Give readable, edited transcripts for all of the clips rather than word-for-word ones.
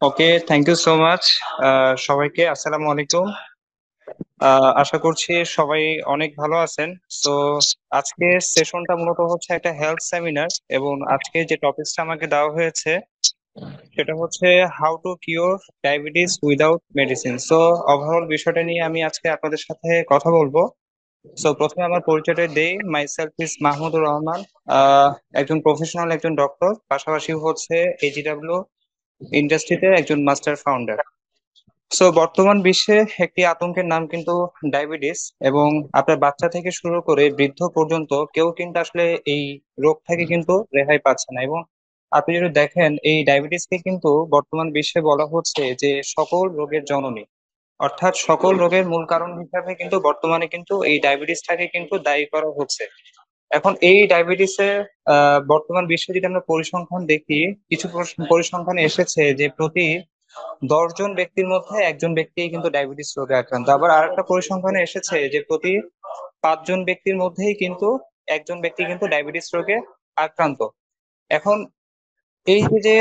Okay, thank you so much. সবাইকে আসসালামু আলাইকুম। আশা করছি সবাই অনেক ভালো আছেন। তো আজকে সেশনটা মূলত হচ্ছে একটা হেলথ সেমিনার, এবং আজকে যে টপিকসটা আমাকে দেওয়া হয়েছে সেটা হচ্ছে how to cure diabetes without medicine. So overall বিষয়টা নিয়ে আমি আজকে আপনাদের সাথে কথা বলবো। সো প্রথমে আমার পরিচয়টা দেই। My self is Mahmudur Rahman. একজন প্রফেশনাল, একজন ডক্টর, পাশাপাশি হচ্ছে এজিডব্লিউ ইন্ডাস্ট্রিতে একজন মাস্টার ফাউন্ডার। সো বর্তমান বিশ্বে একটি আতঙ্কের নাম কিন্তু ডায়াবেটিস, এবং আপনার বাচ্চা থেকে শুরু করে বৃদ্ধ পর্যন্ত কেউ কিন্তু আসলে এই রোগ থেকে কিন্তু রেহাই পাচ্ছে না। এবং আপনি যদি দেখেন, এই ডায়াবেটিসকে কিন্তু বর্তমান বিশ্বে বলা হচ্ছে যে সকল রোগের জননী, অর্থাৎ সকল রোগের মূল কারণ হিসাবে কিন্তু বর্তমানে কিন্তু এই ডায়াবেটিসটাকে কিন্তু দায়ী করা হচ্ছে। এখন এই ডায়াবেটিসের বর্তমান বিশ্বে যদি আমরা পরিসংখ্যান দেখি, কিছু পরিসংখ্যানে এসেছে যে প্রতি 10 জন ব্যক্তির মধ্যে একজন ব্যক্তি কিন্তু ডায়াবেটিস রোগে আক্রান্ত। আবার আরেকটা পরিসংখ্যানে এসেছে যে প্রতি 5 জন ব্যক্তির মধ্যেই কিন্তু একজন ব্যক্তি কিন্তু ডায়াবেটিস রোগে আক্রান্ত। এখন এই যে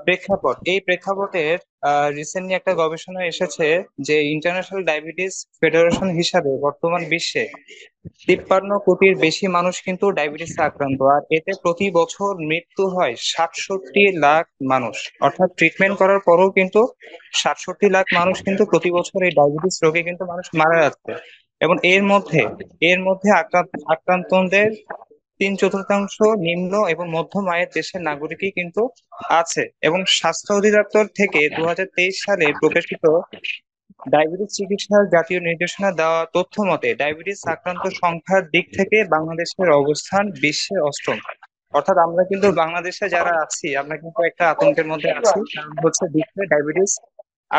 প্রেক্ষাপট, এই প্রেক্ষাপটের রিসেন্টলি একটা গবেষণা এসেছে যে ইন্টারন্যাশনাল ডায়াবেটিস ফেডারেশন হিসাবে বর্তমান বিশ্বে 53 কোটির বেশি মানুষ কিন্তু ডায়াবেটিসে আক্রান্ত, আর এতে প্রতি বছর মৃত্যু হয় 67 লাখ মানুষ। অর্থাৎ ট্রিটমেন্ট করার পরেও কিন্তু 67 লাখ মানুষ কিন্তু প্রতি বছর এই ডায়াবেটিস রোগে কিন্তু মানুষ মারা যাচ্ছে। এবং এর মধ্যে আক্রান্তদের 3/4 নিম্ন এবং মধ্যম আয়ের দেশের নাগরিকই কিন্তু আছে। এবং স্বাস্থ্য অধিদপ্তর থেকে 2023 সালে প্রকাশিত ডায়াবেটিস চিকিৎসার জাতীয় নির্দেশনা দেওয়া তথ্য মতে ডায়াবেটিস আক্রান্ত সংখ্যার দিক থেকে বাংলাদেশের অবস্থান বিশ্বে অষ্টম। অর্থাৎ আমরা কিন্তু বাংলাদেশে যারা আছি, আমরা কিন্তু একটা আতঙ্কের মধ্যে আছি, কারণ হচ্ছে বিশ্বে ডায়াবেটিস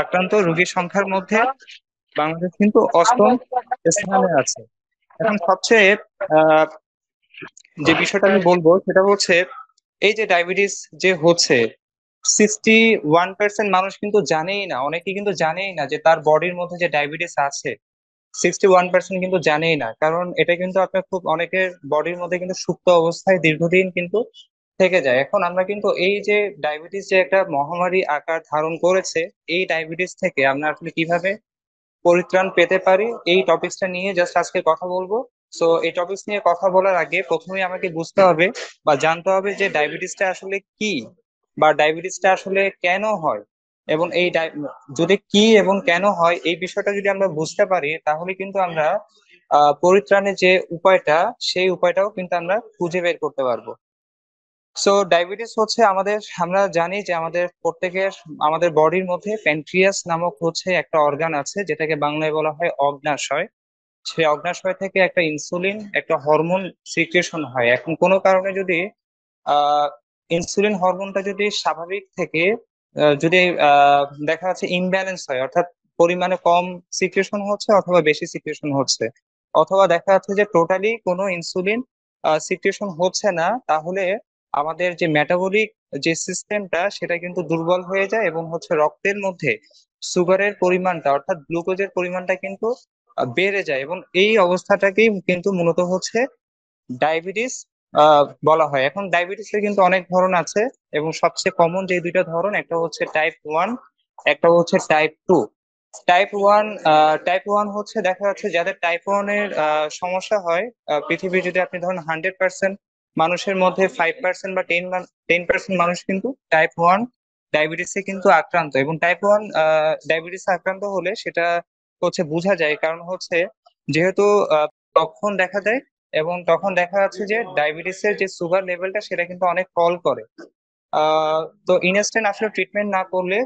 আক্রান্ত রোগীর সংখ্যার মধ্যে বাংলাদেশ কিন্তু অষ্টম স্থানে আছে। এখন সবচেয়ে আহ যে বিষয়টা আমি বলবো সেটা হচ্ছে, এই যে ডায়াবেটিস যে হচ্ছে, 61% মানুষ কিন্তু জানেই না, অনেকে কিন্তু জানেই না যে তার বডির মধ্যে যে ডায়াবেটিস আছে। 61% কিন্তু জানেই না, কারণ এটা কিন্তু আপনার খুব অনেকের বডির মধ্যে কিন্তু সুপ্ত অবস্থায় দীর্ঘদিন কিন্তু থেকে যায়। এখন আমরা কিন্তু এই যে ডায়াবেটিস যে একটা মহামারী আকার ধারণ করেছে, এই ডায়াবেটিস থেকে আমরা আসলে কিভাবে পরিত্রাণ পেতে পারি, এই টপিকসটা নিয়ে জাস্ট আজকে কথা বলবো। সো এই টপিকস নিয়ে কথা বলার আগে প্রথমেই আমাকে বুঝতে হবে বা জানতে হবে যে ডায়াবেটিসটা আসলে কি, বা ডায়াবেটিসটা আসলে কেন হয়। এবং যদি কি এবং কেন হয় এই বিষয়টা যদি আমরা বুঝতে পারি, তাহলে কিন্তু আমরা পরিত্রাণের যে উপায়টা, সেই উপায়টাও কিন্তু আমরা খুঁজে বের করতে পারবো। সো ডায়াবেটিস হচ্ছে আমরা জানি যে আমাদের বডির মধ্যে প্যানক্রিয়াস নামক হচ্ছে একটা অর্গান আছে, যেটাকে বাংলায় বলা হয় অগ্ন্যাশয়। সেই অগ্ন্যাশয় থেকে একটা ইনসুলিন, একটা হরমোন সিক্রেশন হয়। এখন কোনো কারণে যদি আহ ইনসুলিন হরমোনটা যদি স্বাভাবিক থেকে যদি দেখা যাচ্ছে ইমব্যালেন্স হয়, অর্থাৎ পরিমাণে কম সিক্রেশন হচ্ছে অথবা বেশি সিক্রেশন হচ্ছে, অথবা দেখা যাচ্ছে যে টোটালি কোনো ইনসুলিন সিক্রেশন হচ্ছে না, তাহলে আমাদের যে মেটাবলিক যে সিস্টেমটা সেটা কিন্তু দুর্বল হয়ে যায়, এবং হচ্ছে রক্তের মধ্যে সুগারের পরিমাণটা, অর্থাৎ গ্লুকোজের পরিমাণটা কিন্তু বেড়ে যায়। এবং এই অবস্থাটাকেই কিন্তু মূলত হচ্ছে ডায়াবেটিস বলা হয়। এখন ডায়াবেটিসের কিন্তু অনেক ধরন আছে, এবং সবচেয়ে কমন যে দুইটা ধরন, একটা হচ্ছে টাইপ 1, একটা হচ্ছে টাইপ 2। টাইপ 1 হচ্ছে দেখা যাচ্ছে যাদের টাইপ 1 এর সমস্যা হয়, পৃথিবীর যদি আপনি ধরেন 100% মানুষের মধ্যে 5% বা 10% মানুষ কিন্তু টাইপ 1 ডায়াবেটিসে কিন্তু আক্রান্ত। এবং টাইপ 1 ডায়াবেটিসে আক্রান্ত হলে সেটা হচ্ছে বোঝা যায়, কারণ হচ্ছে যেহেতু লক্ষণ দেখা দেয়, এবং তখন দেখা যাচ্ছে যে ডায়াবেটিসের যে সুগার লেভেলটা সেটা কিন্তু অনেক ফল করে। তো ইনস্ট্যান্ট আসলে ট্রিটমেন্ট না করলে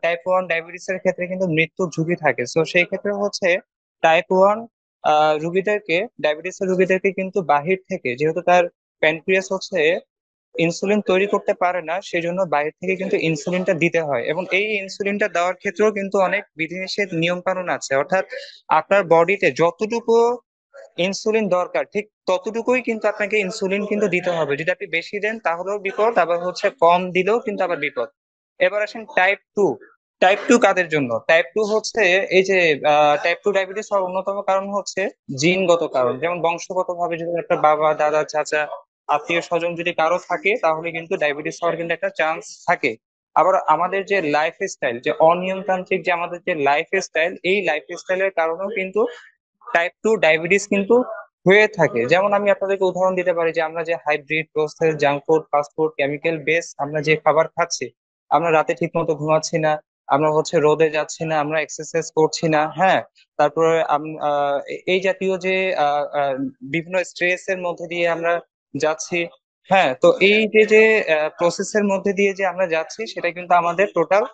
টাইপ 1 ডায়াবেটিসের ক্ষেত্রে কিন্তু মৃত্যুর ঝুঁকি থাকে। তো সেই ক্ষেত্রে হচ্ছে টাইপ 1 রোগীদেরকে, ডায়াবেটিসের রোগীদেরকে কিন্তু বাহির থেকে, যেহেতু তার প্যানক্রিয়াস হচ্ছে ইনসুলিন তৈরি করতে পারে না, সেই জন্য বাইরে থেকে কিন্তু ইনসুলিনটা দিতে হয়। এবং এই ইনসুলিনটা দেওয়ার ক্ষেত্রেও কিন্তু অনেক বিধিনিষেধ নিয়ম কানুন আছে। অর্থাৎ আপনার বডিতে যতটুকু ইনসুলিন দরকার ঠিক ততটুকুই কিন্তু আপনাকে ইনসুলিন কিন্তু দিতে হবে। যদি আপনি বেশি দেন তাহলেও বিপদ, আবার হচ্ছে কম দিলেও কিন্তু আবার বিপদ। এবার আসেন টাইপ 2। টাইপ 2 কাদের জন্য? টাইপ 2 হচ্ছে এই যে টাইপ 2 ডায়াবেটিস হওয়ার অন্যতম কারণ হচ্ছে জিনগত কারণ। যেমন বংশগত ভাবে যদি একটা বাবা, দাদা, চাচা, আত্মীয় স্বজন যদি কারো থাকে, তাহলে কিন্তু ডায়াবেটিস হওয়ার কিন্তু একটা চান্স থাকে। আবার আমাদের যে লাইফ স্টাইল, যে অনিয়মতান্ত্রিক যে আমাদের যে লাইফ স্টাইল, এই লাইফ স্টাইলের কারণেও কিন্তু টাইপ 2 ডায়াবেটিস কিন্তু হয়ে থাকে। যেমন আমি আপনাদেরকে উদাহরণ দিতে পারি যে আমরা যে hybrid process junk food, fast food, chemical base আমরা যে খাবার খাচ্ছি, আমরা রাতে ঠিক মতো ঘুমাচ্ছি না, আমরা হচ্ছে রোদে যাচ্ছি না, আমরা এক্সারসাইজ করছি না, হ্যাঁ, তারপরে এই জাতীয় যে বিভিন্ন স্ট্রেস এর মধ্যে দিয়ে আমরা যাচ্ছি। হ্যাঁ, তো এই যে যে প্রসেসের মধ্যে দিয়ে যে আমরা যাচ্ছি, সেটা কিন্তু আমাদের টোটাল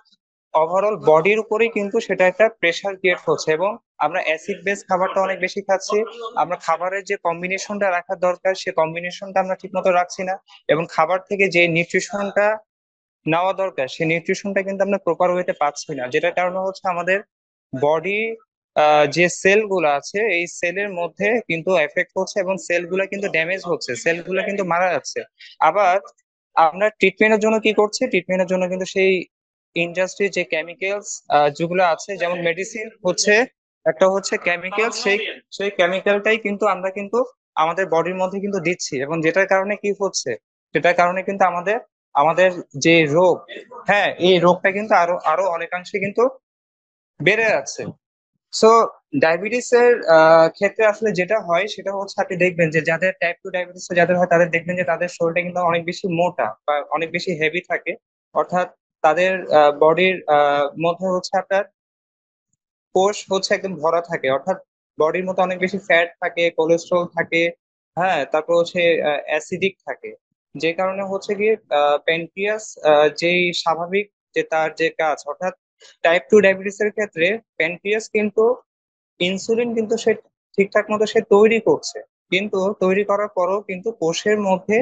ওভারঅল বডির উপরেই কিন্তু সেটা একটা প্রেসার ক্রিয়েট হচ্ছে। এবং আমরা অ্যাসিড বেস খাবারটা অনেক বেশি খাচ্ছি, আমরা খাবারের যে কম্বিনেশনটা রাখার দরকার সে কম্বিনেশনটা আমরা ঠিক মতো রাখছি না, এবং খাবার থেকে যে নিউট্রিশনটা নেওয়া দরকার সেই নিউট্রিশনটা কিন্তু আমরা প্রপার ওয়েতে পাচ্ছি না, যেটার কারণে হচ্ছে আমাদের বডি যে সেল গুলো আছে এই সেলের মধ্যে কিন্তু এফেক্ট হচ্ছে, এবং সেল গুলা কিন্তু ড্যামেজ হচ্ছে, সেল গুলা কিন্তু মারা যাচ্ছে। আবার আমরা ট্রিটমেন্টের জন্য কি করছি, ট্রিটমেন্টের জন্য কিন্তু সেই ইন্ডাস্ট্রি যে কেমিক্যালস যেগুলো আছে, যেমন মেডিসিন হচ্ছে একটা হচ্ছে কেমিক্যাল, সেই সেই কেমিক্যালটাই কিন্তু আমরা কিন্তু আমাদের বডির মধ্যে কিন্তু দিচ্ছি, এবং যেটার কারণে কি হচ্ছে, সেটার কারণে কিন্তু আমাদের আমাদের যে রোগ, হ্যাঁ, এই রোগটা কিন্তু আরো আরো অনেকাংশে কিন্তু বেড়ে যাচ্ছে। সো ডায়াবেটিস এর ক্ষেত্রে আসলে যেটা হয় সেটা হচ্ছে আপনি দেখবেন যে যাদের টাইপ 2 ডায়াবেটিস যাদের হয় তাদের দেখবেন যে তাদের শরীরটা কিন্তু অনেক বেশি মোটা বা অনেক বেশি হেভি থাকে। অর্থাৎ তাদের বডির মধ্যে হচ্ছে আপনার কোষ হচ্ছে একদম ভরা থাকে, অর্থাৎ বডির মধ্যে অনেক বেশি ফ্যাট থাকে, কোলেস্ট্রল থাকে, হ্যাঁ, তারপর হচ্ছে অ্যাসিডিক থাকে। যে কারণে হচ্ছে গিয়ে প্যানক্রিয়াস যেই স্বাভাবিক যে তার যে কাজ, অর্থাৎ টাইপ 2 ডায়াবেটিস এর ক্ষেত্রে প্যানক্রিয়াস কিন্তু ইনসুলিন কিন্তু সে ঠিকঠাক মতো সে তৈরি করছে, কিন্তু তৈরি করার পরও কিন্তু কোষের মধ্যে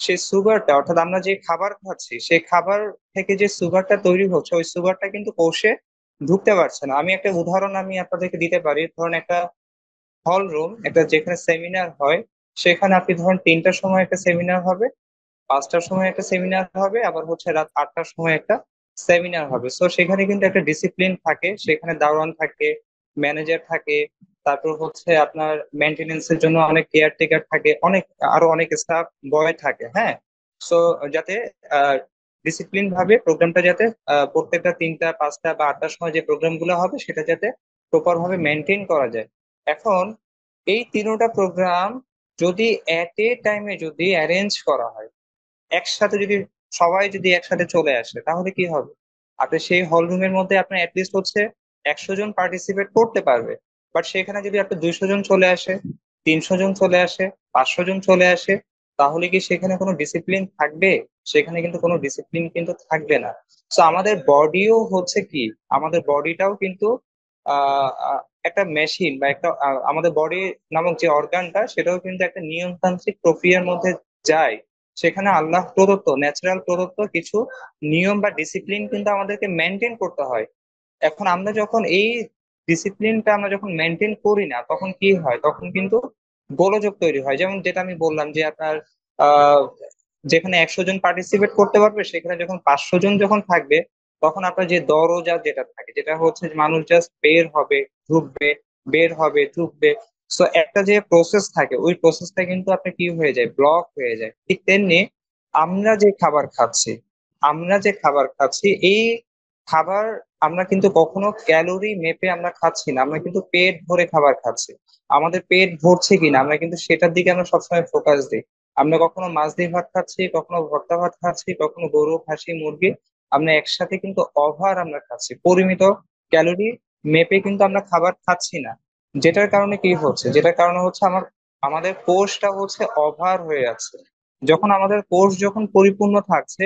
সে সুগারটা, অর্থাৎ আমরা যে খাবার খাচ্ছি সেই খাবার থেকে যে সুগারটা তৈরি হচ্ছে ওই সুগারটা কিন্তু কোষে ঢুকতে পারছে না। আমি একটা উদাহরণ আমি আপনাদেরকে দিতে পারি। ধরুন একটা হল রুম, একটা যেখানে সেমিনার হয়, সেখানে আপনি ধরুন 3টার সময় একটা সেমিনার হবে, 5টার সময় একটা সেমিনার হবে, আবার হচ্ছে রাত 8টার সময় একটা সেমিনার হবে। তো সেখানে কিন্তু একটা ডিসিপ্লিন থাকে, সেখানে দারোয়ান থাকে, ম্যানেজার থাকে, তারপর হচ্ছে আপনার মেনটেনেন্সের জন্য অনেক কেয়ারটেকার থাকে, অনেক আরো অনেক স্টাফ বয় থাকে, হ্যাঁ। সো যাতে ডিসিপ্লিন ভাবে প্রোগ্রামটা যাতে প্রত্যেকটা 3টা 5টা বা 8টার সময় যে প্রোগ্রাম গুলো হবে সেটা যাতে প্রপার ভাবে মেনটেন করা যায়। এখন এই 3টা প্রোগ্রাম যদি এট এ টাইমে যদি অ্যারেঞ্জ করা হয়, একসাথে যদি সবাই যদি একসাথে চলে আসে, তাহলে কি হবে, আপনি সেই হল রুমের মধ্যে আপনার অ্যাটলিস্ট হচ্ছে 100 জন পার্টিসিপেট করতে পারবে। বাট সেখানে যদি আপনি 200 জন চলে আসে, 300 জন চলে আসে, 500 জন চলে আসে, তাহলে কি সেখানে কোনো ডিসিপ্লিন থাকবে? সেখানে কিন্তু কোনো ডিসিপ্লিন কিন্তু থাকবে না। তো আমাদের বডিও হচ্ছে কি, আমাদের বডিটাও কিন্তু একটা মেশিন বা একটা আমাদের বডি নামক যে অর্গানটা সেটাও কিন্তু একটা নিয়মতান্ত্রিক প্রক্রিয়ার মধ্যে যায়। সেখানে আল্লাহ প্রদত্ত, ন্যাচারাল প্রদত্ত কিছু নিয়ম বা ডিসিপ্লিন কিন্তু আমাদেরকে মেনটেন করতে হয়। এখন আমরা যখন এই ডিসিপ্লিনটা আমরা যখন মেনটেন করি না, তখন কি হয়, তখন কিন্তু গোলযোগ তৈরি হয়। যেমন যেটা আমি বললাম যে আপনার আহ যেখানে 100 জন পার্টিসিপেট করতে পারবে সেখানে যখন 500 জন যখন থাকবে, তখন আপনার যে দরজা যেটা থাকে, যেটা হচ্ছে যে মানুষ জাস্ট বের হবে, ঢুকবে, বের হবে, ঢুকবে। সো একটা যে প্রসেস থাকে ওই প্রসেসটা কিন্তু আপনার কি হয়ে যায়, ব্লক হয়ে যায়। ঠিক তেমনি আমরা যে খাবার খাচ্ছি, আমরা যে খাবার খাচ্ছি এই খাবার আমরা কিন্তু কখনো ক্যালোরি মেপে আমরা খাচ্ছি না, আমরা কিন্তু পেট ভরে খাবার খাচ্ছি। আমাদের পেট ভরছে কিনা আমরা কিন্তু সেটার দিকে আমরা সবসময় ফোকাস দিই। আমরা কখনো মাছ দিয়ে ভাত খাচ্ছি, কখনো ভর্তা ভাত খাচ্ছি, কখনো গরু, খাসি, মুরগি, আমরা একসাথে কিন্তু ওভার আমরা খাচ্ছি, পরিমিত ক্যালোরি মেপে কিন্তু আমরা খাবার খাচ্ছি না। যেটার কারণে কি হচ্ছে, যেটার কারণে হচ্ছে আমাদের কোষটা হচ্ছে ওভার হয়ে যাচ্ছে। যখন আমাদের কোষ যখন পরিপূর্ণ থাকছে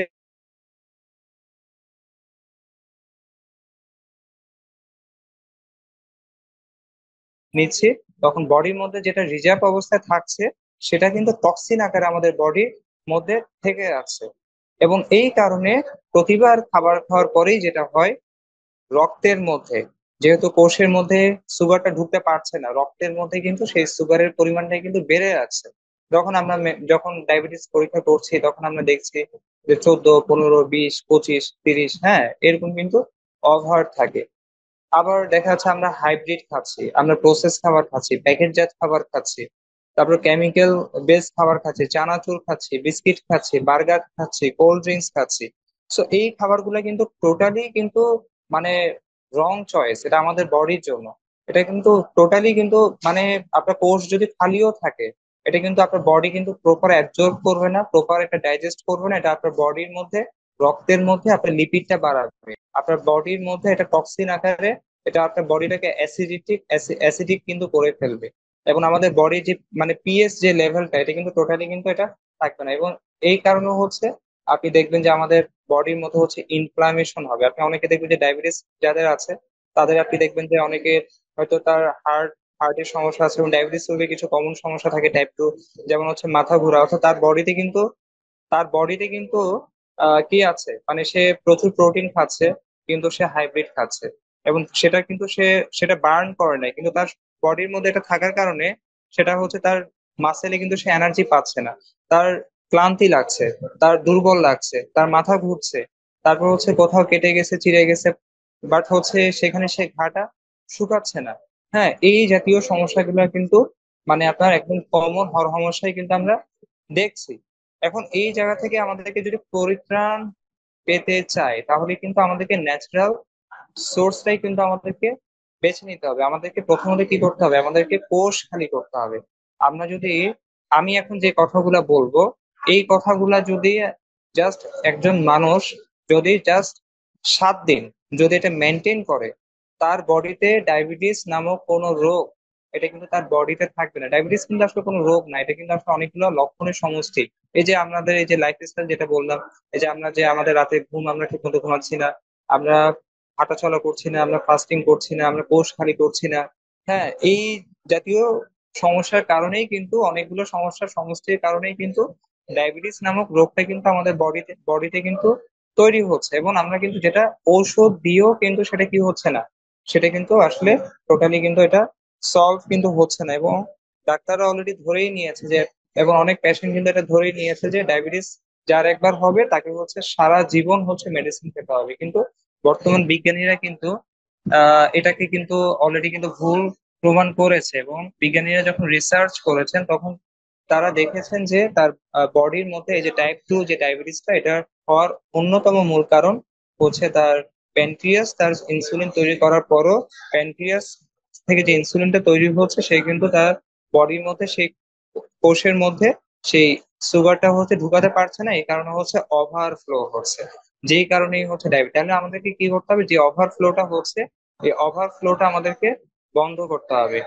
নিচ্ছি, তখন বডির মধ্যে যেটা রিজার্ভ অবস্থায় থাকছে সেটা কিন্তু টক্সিন আকারে আমাদের বডির মধ্যে থেকে যাচ্ছে। এবং এই কারণে প্রতিবার খাবার খাওয়ার পরেই যেটা হয়, রক্তের মধ্যে, যেহেতু কোষের মধ্যে সুগারটা ঢুকতে পারছে না, রক্তের মধ্যে কিন্তু সেই সুগারের পরিমাণটা কিন্তু বেড়ে যাচ্ছে। যখন আমরা যখন ডায়াবেটিস পরীক্ষা করছি তখন আমরা দেখছি যে 14, 15, 20, 25, 30, হ্যাঁ, এরকম কিন্তু ওভার থাকে। আবার দেখা যাচ্ছে আমরা হাইব্রিড খাচ্ছি, আমরা প্রসেস খাবার খাচ্ছি, প্যাকেটজাত খাবার খাচ্ছি, তারপর কেমিক্যাল বেস খাবার খাচ্ছি, চানাচুর খাচ্ছি, বিস্কিট খাচ্ছি, বার্গার খাচ্ছি, কোল্ড ড্রিঙ্কস খাচ্ছি। সো এই খাবারগুলো কিন্তু টোটালি কিন্তু মানে রং চয়েস, এটা আমাদের বডির জন্য। এটা কিন্তু টোটালি কিন্তু মানে আপনার কোষ যদি খালিও থাকে, এটা কিন্তু আপনার বডি কিন্তু প্রপার অ্যাবজর্ব করবে না, প্রপার এটা ডাইজেস্ট করবে না। এটা আপনার বডির মধ্যে, রক্তের মধ্যে আপনার লিপিডটা বাড়াবে, আপনার বডির মধ্যে এটা টক্সিন আকারে এটা আপনার বডিটাকে অ্যাসিডিক কিন্তু করে ফেলবে। এবং আমাদের বডির যে মানে পিএস যে লেভেলটা, এটা কিন্তু টোটালি কিন্তু এটা থাকবে না। এবং এই কারণে হচ্ছে আপনি দেখবেন যে আমাদের বডির মধ্যে হচ্ছে ইনফ্লামেশন হবে। আপনি অনেকে দেখবেন যে ডায়াবেটিস যাদের আছে, তাদের আপনি দেখবেন যে অনেকে হয়তো তার হার্টের সমস্যা আছে, এবং ডায়াবেটিস রোগের কিছু কমন সমস্যা থাকে টাইপ 2, যেমন হচ্ছে মাথা ঘোরা। অর্থাৎ তার বডিতে কিন্তু কি আছে, মানে সে প্রচুর প্রোটিন খাচ্ছে কিন্তু সে হাইব্রিড খাচ্ছে, এবং সেটা কিন্তু সেটা বার্ন করে নাই, কিন্তু তার বডির মধ্যে এটা থাকার কারণে সেটা হচ্ছে তার মাসেলে কিন্তু সে এনার্জি পাচ্ছে না, তার ক্লান্তি লাগছে, তার দুর্বল লাগছে, তার মাথা ঘুরছে, তারপর হচ্ছে কোথাও কেটে গেছে, চিড়ে গেছে, বাট হচ্ছে সেখানে সে ঘাটা শুকাচ্ছে না। হ্যাঁ, এই জাতীয় সমস্যাগুলো কিন্তু মানে আপনার একদম কমন সমস্যাই কিন্তু আমরা দেখছি। এখন এই জায়গা থেকে আমাদেরকে যদি পরিত্রাণ পেতে চাই, তাহলে কিন্তু আমাদেরকে ন্যাচারাল সোর্সটাই কিন্তু আমাদেরকে বেছে নিতে হবে। আমাদেরকে প্রথমত কি করতে হবে, আমাদেরকে কোষ খালি করতে হবে। আমরা যদি, আমি এখন যে কথাগুলা বলবো, এই কথাগুলা যদি জাস্ট একজন মানুষ যদি জাস্ট 7 দিন যদি এটা মেনটেন করে, তার বডিতে ডায়াবেটিস নামক কোনো রোগ এটা কিন্তু তার বডিতে থাকবে না। ডায়াবেটিস কিন্তু আসলে কোনো রোগ না, এটা কিন্তু আসলে অনেকগুলো লক্ষণের সমষ্টি। এই যে আমাদের এই যে লাইফ স্টাইল যেটা বললাম, এই যে আমরা যে আমাদের রাতে ঘুম আমরা ঠিক মতো ঘুমাচ্ছি না, আমরা হাঁটাচলা করছি না, আমরা ফাস্টিং করছি না, আমরা কোষ খালি করছি না। হ্যাঁ, এই জাতীয় সমস্যার কারণেই কিন্তু, অনেকগুলো সমস্যার সমষ্টির কারণেই কিন্তু ডায়াবেটিস নামক রোগটা কিন্তু আমাদের বডিতে কিন্তু তৈরি হচ্ছে। এবং আমরা কিন্তু যেটা ঔষধ দিয়েও কিন্তু সেটা কি হচ্ছে না, সেটা কিন্তু আসলে টোটালি কিন্তু এটা সলভ কিন্তু হচ্ছে না। এবং ডাক্তাররা অলরেডি ধরেই নিয়েছে যে, এবং অনেক পেশেন্ট কিন্তু এটা ধরেই নিয়েছে যে ডায়াবেটিস যার একবার হবে তাকে হচ্ছে সারা জীবন হচ্ছে মেডিসিন খেতে হবে। কিন্তু বর্তমান বিজ্ঞানীরা কিন্তু এটাকে কিন্তু অলরেডি কিন্তু ভুল প্রমাণ করেছে। এবং বিজ্ঞানীরা যখন রিসার্চ করেছেন, তখন তারা দেখেছেন যে তার বডির মধ্যে এই যে টাইপ 2 যে ডায়াবেটিসটা, এটা হওয়ার অন্যতম মূল কারণ হচ্ছে তার প্যানক্রিয়াস। তার ইনসুলিন তৈরি করার পরও প্যানক্রিয়াস থেকে যে ইনসুলিনটা তৈরি হচ্ছে, সে কিন্তু তার বডির মধ্যে সেই কোষের মধ্যে সেই সুগারটা হচ্ছে ঢুকাতে পারছে না। এই কারণে হচ্ছে ওভারফ্লো হচ্ছে, যেই কারণেই হচ্ছে ডায়াবেটিস। তাহলে আমাদেরকে কি করতে হবে, যে ওভারফ্লোটা হচ্ছে, এই ওভারফ্লোটা আমাদেরকে বন্ধ করতে হবে।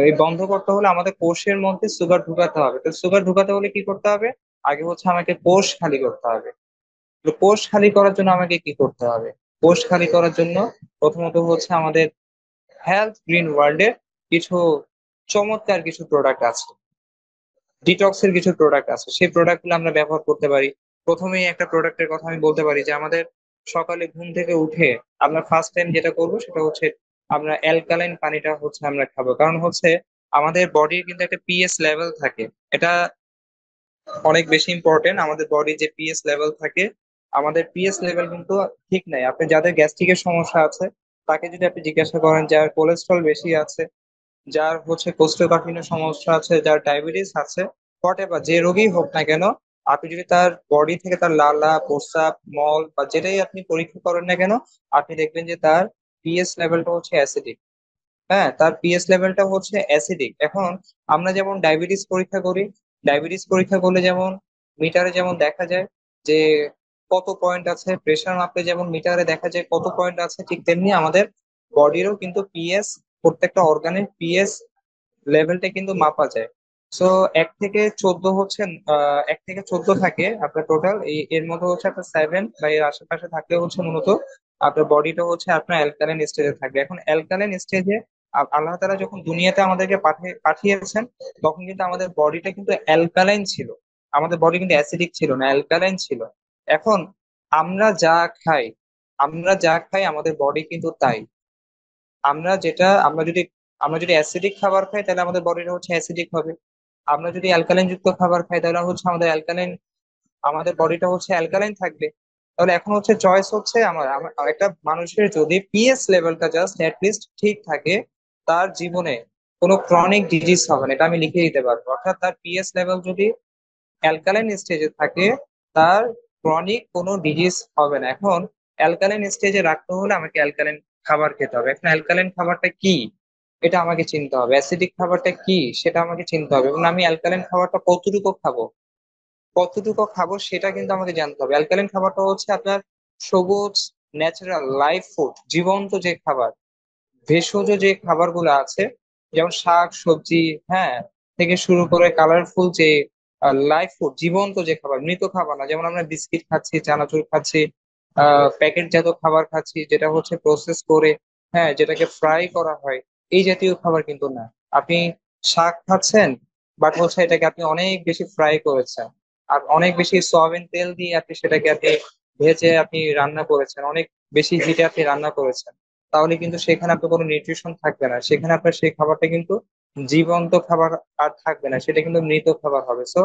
এই বন্ধ করতে হলে আমাদের কোষের মধ্যে সুগার ঢুকাতে হবে। তো সুগার ঢুকাতে হলে কি করতে হবে, আগে হচ্ছে আমাকে কোষ খালি করতে হবে। তো কোষ খালি করার জন্য আমাকে কি করতে হবে, কোষ খালি করার জন্য প্রথমত হচ্ছে আমাদের হেলথ গ্রিন ওয়ার্ল্ডের কিছু চমৎকার কিছু প্রোডাক্ট আছে, ডিটক্সের কিছু প্রোডাক্ট আছে, সেই প্রোডাক্ট গুলো আমরা ব্যবহার করতে পারি। প্রথমেই একটা প্রোডাক্টের কথা আমি বলতে পারি, যে আমাদের সকালে ঘুম থেকে উঠে আমরা ফার্স্ট টাইম যেটা করব সেটা হচ্ছে আমরা অ্যালকালাইন পানিটা হচ্ছে আমরা খাবো। কারণ হচ্ছে আমাদের বডির কিন্তু একটা পিএস লেভেল থাকে, এটা অনেক বেশি ইম্পর্টেন্ট। আমাদের বডি যে পিএস লেভেল থাকে, আমাদের পিএস লেভেল কিন্তু ঠিক নাই। আপনি যাদের গ্যাস্ট্রিকের সমস্যা আছে, তাকে যদি আপনি জিজ্ঞাসা করেন, যার কোলেস্ট্রল বেশি আছে, যার হচ্ছে কোষ্ঠকাঠিন্য সমস্যা আছে, যার ডায়াবেটিস আছে, হোয়াট এভার যে রোগী হোক না কেন, আপনি যদি তার বডি থেকে তার লালা, প্রস্রাব, মল বা যেটাই আপনি পরীক্ষা করেন না কেন, আপনি দেখবেন যে তার পিএস লেভেলটা হচ্ছে অ্যাসিডিক। হ্যাঁ, তার পিএস লেভেলটা হচ্ছে অ্যাসিডিক। এখন আমরা যেমন ডায়াবেটিস পরীক্ষা করি, ডায়াবেটিস পরীক্ষা করলে যেমন মিটারে যেমন দেখা যায় যে কত পয়েন্ট আছে, প্রেসার মাপলে যেমন মিটারে দেখা যায় কত পয়েন্ট আছে, ঠিক তেমনি আমাদের বডিরও কিন্তু পিএস, প্রত্যেকটা অর্গানের পিএস লেভেলটা কিন্তু মাপা যায়। সো 1 থেকে 14 হচ্ছে, 1 থেকে 14 থাকে আপনার টোটাল, এর মধ্যে হচ্ছে আপনার 7 বা এর আশেপাশে থাকলে হচ্ছে মূলত আপনার বডিটা হচ্ছে আপনার অ্যালকালাইন স্টেজে থাকবে। এখন অ্যালকালাইন স্টেজে আল্লাহ তাআলা যখন দুনিয়াতে আমাদেরকে পাঠিয়েছেন, তখন কিন্তু আমাদের বডিটা কিন্তু অ্যালকালাইন ছিল, আমাদের বডি কিন্তু অ্যাসিডিক ছিল না, অ্যালকালাইন ছিল। এখন আমরা যা খাই, আমরা যা খাই আমাদের বডি কিন্তু তাই। আমরা যদি অ্যাসিডিক খাবার খাই, তাহলে আমাদের বডিটা হচ্ছে অ্যাসিডিক হবে। আমরা যদি অ্যালকালাইন যুক্ত খাবার খাই, তাহলে হচ্ছে আমাদের বডিটা হচ্ছে অ্যালকালাইন থাকবে। তাহলে এখন হচ্ছে চয়েস হচ্ছে একটা মানুষের যদি পিএস লেভেলটা জাস্ট লিস্ট ঠিক থাকে, তার জীবনে কোনো ক্রনিক ডিজিজ হবে না, এটা আমি লিখে দিতে পারবো। অর্থাৎ তার পিএস লেভেল যদি অ্যালকালাইন স্টেজে থাকে, তার ক্রনিক কোনো ডিজিজ হবে না। এখন অ্যালকালাইন স্টেজে রাখতে হলে আমাকে অ্যালকালাইন খাবার খেতে হবে। এখন অ্যালকালাইন খাবারটা কি এটা আমাকে চিনতে হবে, অ্যাসিডিক খাবারটা কি সেটা আমাকে চিনতে হবে, এবং আমি অ্যালকালাইন খাবারটা কতটুকু খাবো সেটা কিন্তু আমাকে জানতে হবে। অ্যালকালাইন খাবারটা হচ্ছে আপনার সবুজ ন্যাচারাল লাইফ ফুড, জীবন্ত যে খাবার, ভেষজ যে খাবারগুলো আছে, যেমন শাক সবজি, হ্যাঁ, থেকে শুরু করে কালারফুল যে লাইফ ফুড, জীবন্ত যে খাবার, মৃত খাবার না। যেমন আমরা বিস্কিট খাচ্ছি, চানাচুর খাচ্ছি, প্যাকেটজাত খাবার খাচ্ছি যেটা হচ্ছে প্রসেস করে, হ্যাঁ, যেটাকে ফ্রাই করা হয়, এই জাতীয় খাবার কিন্তু না। আপনি শাক খাচ্ছেন, বাট হচ্ছে এটাকে আপনি অনেক বেশি ফ্রাই করেছেন, আর অনেক বেশি সয়াবিন তেল দিয়ে আপনি সেটাকে ভেজে আপনি রান্না করেছেন, অনেক বেশি হিটে আপনি রান্না করেছেন। তাহলে কিন্তু সেখানে আপনার কোনো নিউট্রিশন থাকবে না, সেখানে আপনার সেই খাবারটা কিন্তু জীবন্ত খাবার আর থাকবে না, সেটা কিন্তু মৃত খাবার হবে। সো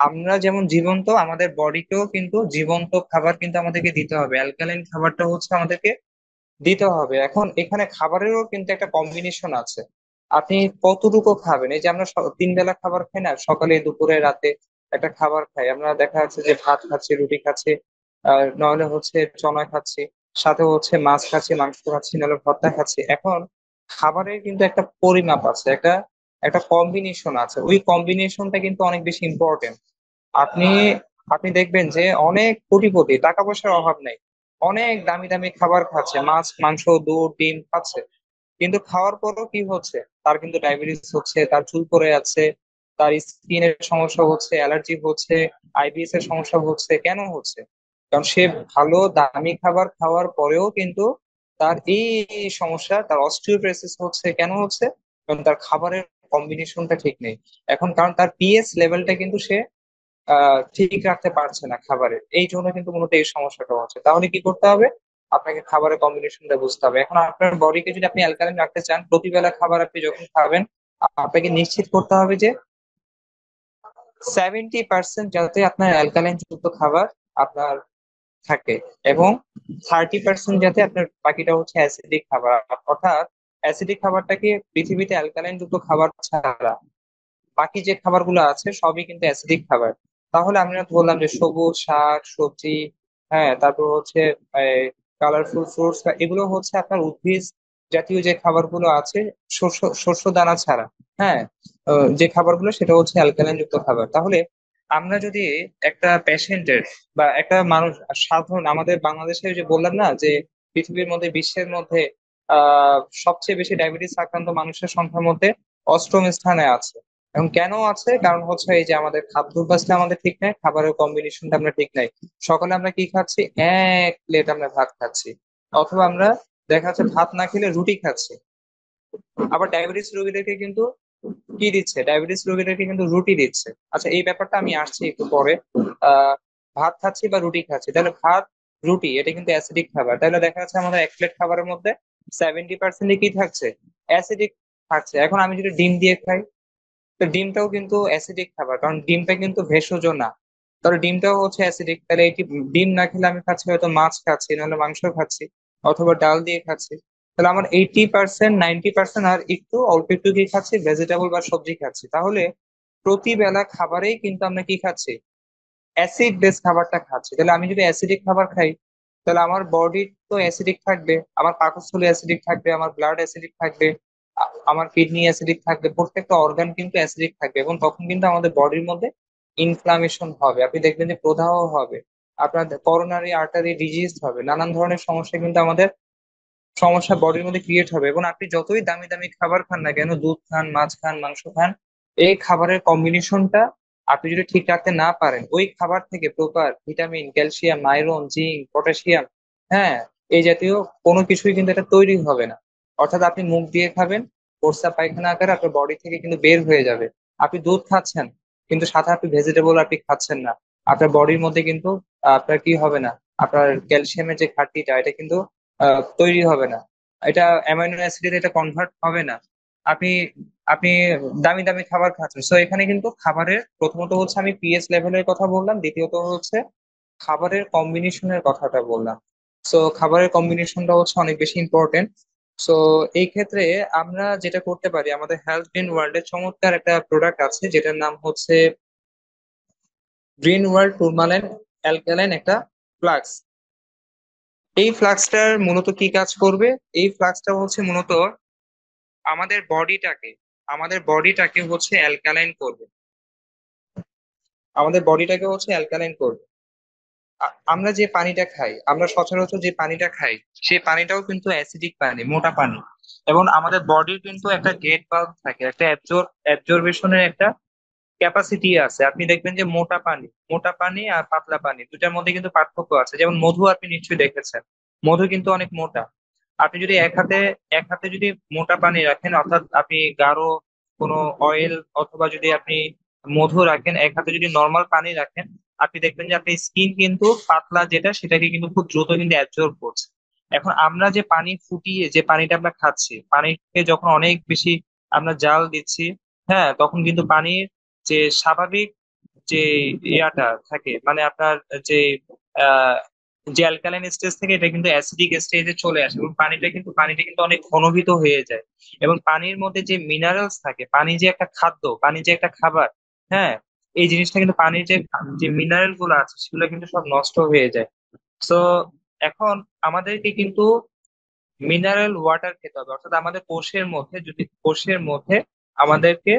আমরা যেমন জীবন্ত, আমাদের বডিকেও কিন্তু জীবন্ত খাবার কিন্তু আমাদেরকে দিতে হবে, অ্যালকালাইন খাবারটা হচ্ছে আমাদেরকে দিতে হবে। এখন এখানে খাবারেরও কিন্তু একটা কম্বিনেশন আছে, আপনি কতটুকু খাবেন। এই যে আমরা 3 বেলা খাবার খাই না, সকালে দুপুরে রাতে একটা খাবার খাই, আমরা দেখা যাচ্ছে যে ভাত খাচ্ছি, রুটি খাচ্ছি, নাহলে হচ্ছে চনা খাচ্ছি, সাথে হচ্ছে মাছ খাচ্ছি, মাংস খাচ্ছি, নাহলে ভর্তা খাচ্ছি। এখন খাবারের কিন্তু একটা পরিমাপ আছে, একটা একটা কম্বিনেশন আছে, ওই কম্বিনেশনটা কিন্তু অনেক বেশি ইম্পর্টেন্ট। আপনি আপনি দেখবেন যে অনেক কোটি কোটি টাকা পয়সার অভাব নেই, অনেক দামি দামি খাবার খাচ্ছে, মাছ মাংস দুধ ডিম খাচ্ছে, কিন্তু খাওয়ার পরও কি হচ্ছে, তার কিন্তু ডায়াবেটিস হচ্ছে, তার চুল পড়ে যাচ্ছে, তার স্কিনের সমস্যা হচ্ছে, অ্যালার্জি হচ্ছে, আইবিএস এর সমস্যা হচ্ছে। কেন হচ্ছে? কারণ সে ভালো দামি খাবার খাওয়ার পরেও কিন্তু তার এই এই সমস্যা, তার অস্টিওপোরোসিস হচ্ছে। কেন হচ্ছে? কারণ তার খাবারের কম্বিনেশনটা ঠিক নেই। এখন কারণ তার পিএইচ লেভেলটা কিন্তু সে ঠিক রাখতে পারছে না খাবারের, এই জন্য কিন্তু মূলত এই সমস্যাটা হচ্ছে। তাহলে কি করতে হবে? আপনাকে খাবারের কম্বিনেশনটা বুঝতে হবে। এখন আপনার বডিকে যদি আপনি অ্যালকালাইন রাখতে চান, প্রতিবেলা খাবার আপনি যখন খাবেন, আপনাকে নিশ্চিত করতে হবে যে 70% যাতে আপনার অ্যালকালাইন যুক্ত খাবার আপনার থাকে, এবং 30% যাতে আপনার বাকিটা হচ্ছে অ্যাসিডিক খাবার। অর্থাৎ অ্যাসিডিক খাবারটাকে পৃথিবীতে অ্যালকালাইন যুক্ত খাবার ছাড়া বাকি যে খাবারগুলো আছে সবই কিন্তু অ্যাসিডিক খাবার। তাহলে আমরা বললাম যে সবুজ শাক সবজি, হ্যাঁ, তারপর হচ্ছে কালারফুল ফ্রুটস, এগুলো হচ্ছে আপনার উদ্ভিজ জাতীয় যে খাবারগুলো আছে, শস্য শস্য দানা ছাড়া, হ্যাঁ, যে খাবারগুলো সেটা হচ্ছে অ্যালকালাইন যুক্ত খাবার। তাহলে আমরা যদি একটা পেশেন্টের বা একটা মানুষ, সাধারণ আমাদের বাংলাদেশে, যে বললাম না যে পৃথিবীর মধ্যে, বিশ্বের মধ্যে সবচেয়ে বেশি ডায়াবেটিস আক্রান্ত মানুষের সংখ্যার মধ্যে 8ম স্থানে আছে। এবং কেন আছে? কারণ হচ্ছে এই যে আমাদের খাদ্যাভ্যাসটা আমাদের ঠিক নাই, খাবারের কম্বিনেশনটা আমরা ঠিক নাই। সকালে আমরা কি খাচ্ছি? 1 প্লেট আমরা ভাত খাচ্ছি, অথবা আমরা দেখা যাচ্ছে ভাত না খেলে রুটি খাচ্ছি। আবার ডায়াবেটিস রোগীদেরকে কিন্তু কি দিচ্ছে? ডায়াবেটিস রোগীদেরকে কিন্তু রুটি দিচ্ছে। আচ্ছা, এই ব্যাপারটা আমি আসছি একটু পরে। আহ ভাত খাচ্ছি বা রুটি খাচ্ছি, তাহলে ভাত রুটি এটা কিন্তু অ্যাসিডিক খাবার। তাহলে দেখা যাচ্ছে আমাদের 1 প্লেট খাবারের মধ্যে 70% কি থাকছে? অ্যাসিডিক থাকছে। এখন আমি যদি ডিম দিয়ে খাই, তো ডিমটাও কিন্তু অ্যাসিডিক খাবার, কারণ ডিমটা কিন্তু ভেষজ না। তাহলে ডিমটাও হচ্ছে অ্যাসিডিক। তাহলে এটি ডিম না খেলে আমি খাচ্ছি হয়তো মাছ খাচ্ছি, নাহলে মাংস খাচ্ছি, অথবা ডাল দিয়ে খাচ্ছি। তাহলে আমার 80% 90% আর একটু অল্প একটু কি খাচ্ছি? ভেজিটেবল বা সবজি খাচ্ছি। তাহলে প্রতিবেলা খাবারেই কিন্তু আমরা কি খাচ্ছি? অ্যাসিড বেস খাবারটা খাচ্ছি। তাহলে আমি যদি অ্যাসিডিক খাবার খাই, তাহলে আমার বডি তো অ্যাসিডিক থাকবে, আমার পাকস্থলী অ্যাসিডিক থাকবে, আমার ব্লাড অ্যাসিডিক থাকবে, আমার কিডনি অ্যাসিডিক থাকবে, প্রত্যেকটা অর্গান কিন্তু অ্যাসিডিক থাকবে, এবং তখন কিন্তু আমাদের বডির মধ্যে ইনফ্লামেশন হবে। আপনি দেখবেন যে প্রদাহ হবে, আপনার করোনারি আর্টারি ডিজিজ হবে, নানান ধরনের সমস্যা কিন্তু আমাদের সমস্যা বডির মধ্যে ক্রিয়েট হবে। এবং আপনি যতই দামি দামি খাবার খান না কেন, দুধ খান, মাছ খান, মাংস খান, এই খাবারের কম্বিনেশনটা আপনি যদি ঠিক রাখতে না পারেন, ওই খাবার থেকে proper vitamin, calcium, iron, zinc, potassium, হ্যাঁ, এই জাতীয় কোনো কিছুই কিন্তু এটা তৈরি হবে না। অর্থাৎ আপনি মুখ দিয়ে খাবেন, প্রস্রাব পায়খানা আকারে আপনার বডি থেকে কিন্তু বের হয়ে যাবে। আপনি দুধ খাচ্ছেন, কিন্তু সাথে আপনি ভেজিটেবল আপনি খাচ্ছেন না, আপনার বডির মধ্যে কিন্তু আপনার কি হবে না, আপনার ক্যালসিয়ামের যে ঘাটতিটা এটা কিন্তু তৈরি হবে না, এটা অ্যামাইনো অ্যাসিডে এটা কনভার্ট হবে না। আপনি আপনি দামি দামি খাবার খাচ্ছেন। সো এখানে কিন্তু খাবারের প্রথমত হচ্ছে আমি পিএইচ লেভেলের কথা বললাম, দ্বিতীয়ত হচ্ছে খাবারের কম্বিনেশনের কথাটা বললাম। সো খাবারের কম্বিনেশনটা হচ্ছে অনেক বেশি ইম্পর্টেন্ট। সো এই ক্ষেত্রে আমরা যেটা করতে পারি, আমাদের হেলথ গ্রিন ওয়ার্ল্ডের চমৎকার একটা প্রোডাক্ট আছে যেটার নাম হচ্ছে গ্রিন ওয়ার্ল্ড টুরমালেন অ্যালকালাইন একটা ফ্লাক্স। এই ফ্লাক্সটার মূলত কি কাজ করবে? এই ফ্লাক্সটা হচ্ছে মূলত আমাদের বডিটাকে আমাদের বডিটাকে হচ্ছে অ্যালকালাইন করবে। আমাদের বডিটাকে হচ্ছে অ্যালকালাইন করবে। আমরা যে পানিটা খাই, আমরা সচরাচর যে পানিটা খাই, সেই পানিটাও কিন্তু অ্যাসিডিক পানি, মোটা পানি। এবং আমাদের বডির কিন্তু একটা গেট বাল্ব থাকে, একটা অ্যাবজর্বেশনের একটা ক্যাপাসিটি আছে। আপনি দেখবেন যে মোটা পানি আর পাতলা পানি দুটার মধ্যে কিন্তু পার্থক্য আছে। যেমন মধু আপনি নিশ্চয়ই দেখেছেন, মধু কিন্তু অনেক মোটা। আপনি যদি এক হাতে যদি মোটা পানি রাখেন, অর্থাৎ আপনি গাঢ় কোনো অয়েল, অথবা যদি আপনি মধু রাখেন, এক হাতে যদি নর্মাল পানি রাখেন, আপনি দেখবেন যে আপনি স্কিন কিন্তু পাতলা যেটা, সেটাকে কিন্তু খুব দ্রুত কিন্তু অ্যাবজর্ব করছে। এখন আমরা যে পানি ফুটিয়ে যে পানিটা আমরা খাচ্ছি, পানিকে যখন অনেক বেশি আমরা জাল দিচ্ছি, হ্যাঁ, তখন কিন্তু পানির যে স্বাভাবিক যে ইয়াটা থাকে, মানে আপনার যে আহ, যে অ্যালকালাইন স্টেজ থেকে এটা কিন্তু অ্যাসিডিক স্টেজে চলে আসে, এবং পানিটা কিন্তু অনেক ঘনীভূত হয়ে যায়। এবং পানির মধ্যে যে মিনারেলস থাকে, পানি যে একটা খাদ্য, পানি যে একটা খাবার, হ্যাঁ, এই জিনিসটা কিন্তু পানির যে যে মিনারেল গুলো আছে সেগুলো কিন্তু সব নষ্ট হয়ে যায়। তো এখন আমাদেরকে কিন্তু মিনারেল ওয়াটার খেতে হবে, অর্থাৎ আমাদের কোষের মধ্যে আমাদেরকে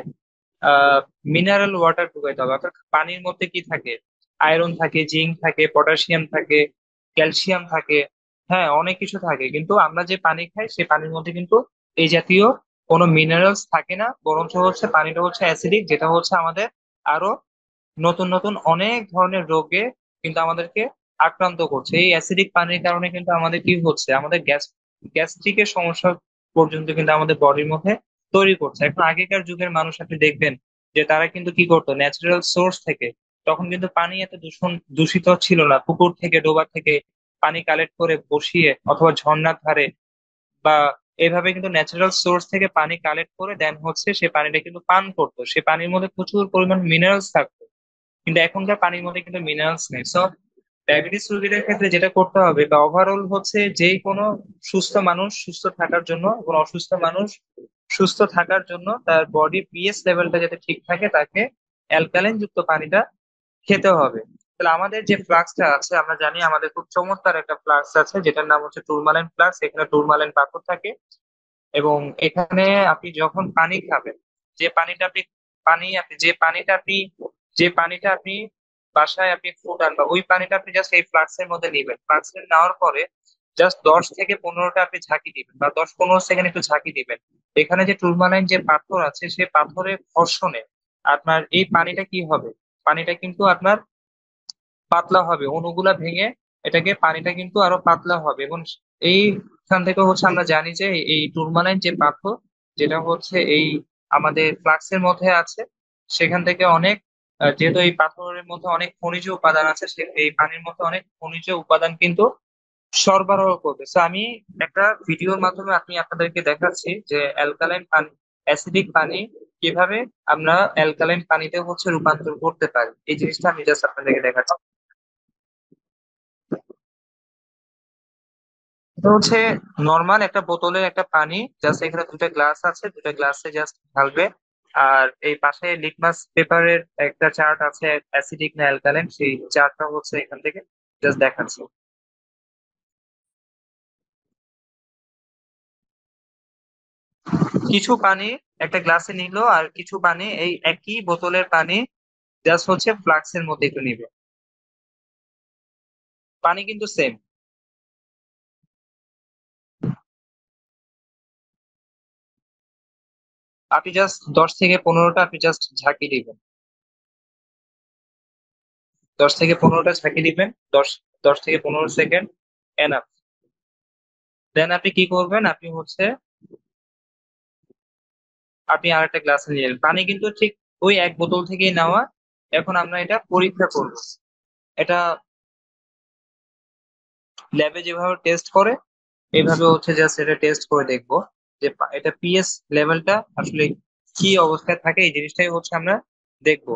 মিনারেল ওয়াটার ঢুকাইতে হবে। অর্থাৎ পানির মধ্যে কি থাকে? আয়রন থাকে, জিঙ্ক থাকে, পটাশিয়াম থাকে, ক্যালসিয়াম থাকে, হ্যাঁ, অনেক কিছু থাকে। কিন্তু আমরা যে পানি খাই সেই পানির মধ্যে কিন্তু এই জাতীয় কোনো মিনারেলস থাকে না, বরঞ্চ হচ্ছে পানিটা হচ্ছে অ্যাসিডিক, যেটা হচ্ছে আমাদের আরো নতুন নতুন অনেক ধরনের রোগে কিন্তু আমাদেরকে আক্রান্ত করছে। এই অ্যাসিডিক পানির কারণে কিন্তু আমাদের কি হচ্ছে, আমাদের গ্যাস্ট্রিকের সমস্যা পর্যন্ত কিন্তু আমাদের বডির মধ্যে তৈরি করছে। এখন আগেকার যুগের মানুষ আপনি দেখবেন যে তারা কিন্তু কি করতো, ন্যাচারাল সোর্স থেকে, তখন কিন্তু পানি এত দূষিত ছিল না, পুকুর থেকে ডোবা থেকে পানি কালেক্ট করে বসিয়ে, অথবা ঝর্ণার ধারে, বা এইভাবে কিন্তু ন্যাচারাল সোর্স থেকে পানি কালেক্ট করে দেন হচ্ছে সে পানিটা কিন্তু পান করতো, সে পানির মধ্যে প্রচুর পরিমাণ মিনারেলস থাকতো। কিন্তু এখনকার পানির মধ্যে কিন্তু মিনারেলস নেই। সো ডায়াবেটিস রোগীদের ক্ষেত্রে যেটা করতে হবে, বা ওভারঅল হচ্ছে যে কোনো সুস্থ মানুষ সুস্থ থাকার জন্য, এবং অসুস্থ মানুষ সুস্থ থাকার জন্য, তার বডি পিএইচ লেভেলটা যাতে ঠিক থাকে, তাকে অ্যালকালাইন যুক্ত পানিটা খেতে হবে। তাহলে আমাদের যে ফ্লাক্সটা আছে, আমরা জানি আমাদের খুব চমৎকার একটা ফ্লাক্স আছে, যেটার নাম হচ্ছে টুরমালাইন ফ্লাক্স। এখানে টুরমালাইন পাথর থাকে, এবং এখানে আপনি যখন পানি খাবেন, যে পানিটা আপনি পানি আপনি যে পানিটা আপনি যে পানিটা আপনি বাসায় আপনি ফুটান, বা ওই পানিটা আপনি জাস্ট এই ফ্লাক্সের মধ্যে নিবেন। ফ্লাক্সে নেওয়ার পরে জাস্ট 10 থেকে 15টা আপনি ঝাঁকি দিবেন, বা 10-15 সেকেন্ড একটু ঝাঁকি দিবেন। এখানে যে টুরমালাইন যে পাথর আছে, সেই পাথরের ঘর্ষণে আপনার এই পানিটা কি হবে, পানিটা কিন্তু আপনার পাতলা হবে, অণুগুলা ভেঙে এটাকে পানিটা কিন্তু আরো পাতলা হবে। এবং এইখান থেকে হচ্ছে আমরা জানি যে এই টুরমালাইন যে পাথর, যেটা হচ্ছে এই আমাদের ফ্লাক্সের মধ্যে আছে, সেখান থেকে অনেক যেহেতু এই পাথরের মধ্যে অনেক খনিজ উপাদান আছে, এই পানির মধ্যে অনেক খনিজ উপাদান কিন্তু সরবরাহ করবে। তো আমি একটা ভিডিওর মাধ্যমে আপনাদেরকে দেখাচ্ছি যে অ্যালকালাইন পানি, অ্যাসিডিক পানি কিভাবে আমরা অ্যালকালাইন পানিতে হচ্ছে রূপান্তর করতে পারি। এই জিনিসটা আমি জাস্ট আপনাদেরকে দেখাচ্ছি। এটা হচ্ছে নর্মাল একটা বোতলের একটা পানি, জাস্ট এখানে দুটো গ্লাস আছে, দুটো গ্লাসে জাস্ট ঢালবে। আর এই পাশে লিটমাস পেপারের একটা চার্ট আছে, অ্যাসিডিক না অ্যালকালাইন, সেই চার্টটা হচ্ছে এখান থেকে জাস্ট দেখাচ্ছে। কিছু পানি একটা গ্লাসে নিল, আর কিছু পানি এই একই বোতলের পানি জাস্ট হচ্ছে ফ্লাক্সের মধ্যে একটু নিবে। পানি কিন্তু সেম। আপনি জাস্ট 10 থেকে 15টা আপনি জাস্ট ঝাঁকি দিবেন। 10 থেকে 15টা ঝাঁকি দিবেন। 10 10 থেকে 15 সেকেন্ড এনাফ। দেন আপনি কি করবেন, আপনি আর একটা গ্লাসে নিয়ে নেবেন। পানি কিন্তু ঠিক ওই এক বোতল থেকেই নেওয়া। এখন আমরা এটা পরীক্ষা করব। এটা ল্যাবে যেভাবে টেস্ট করে, এইভাবে হচ্ছে জাস্ট এটা টেস্ট করে দেখবো যে এটা পিএস লেভেলটা আসলে কি অবস্থায় থাকে, এই জিনিসটাই হচ্ছে আমরা দেখবো।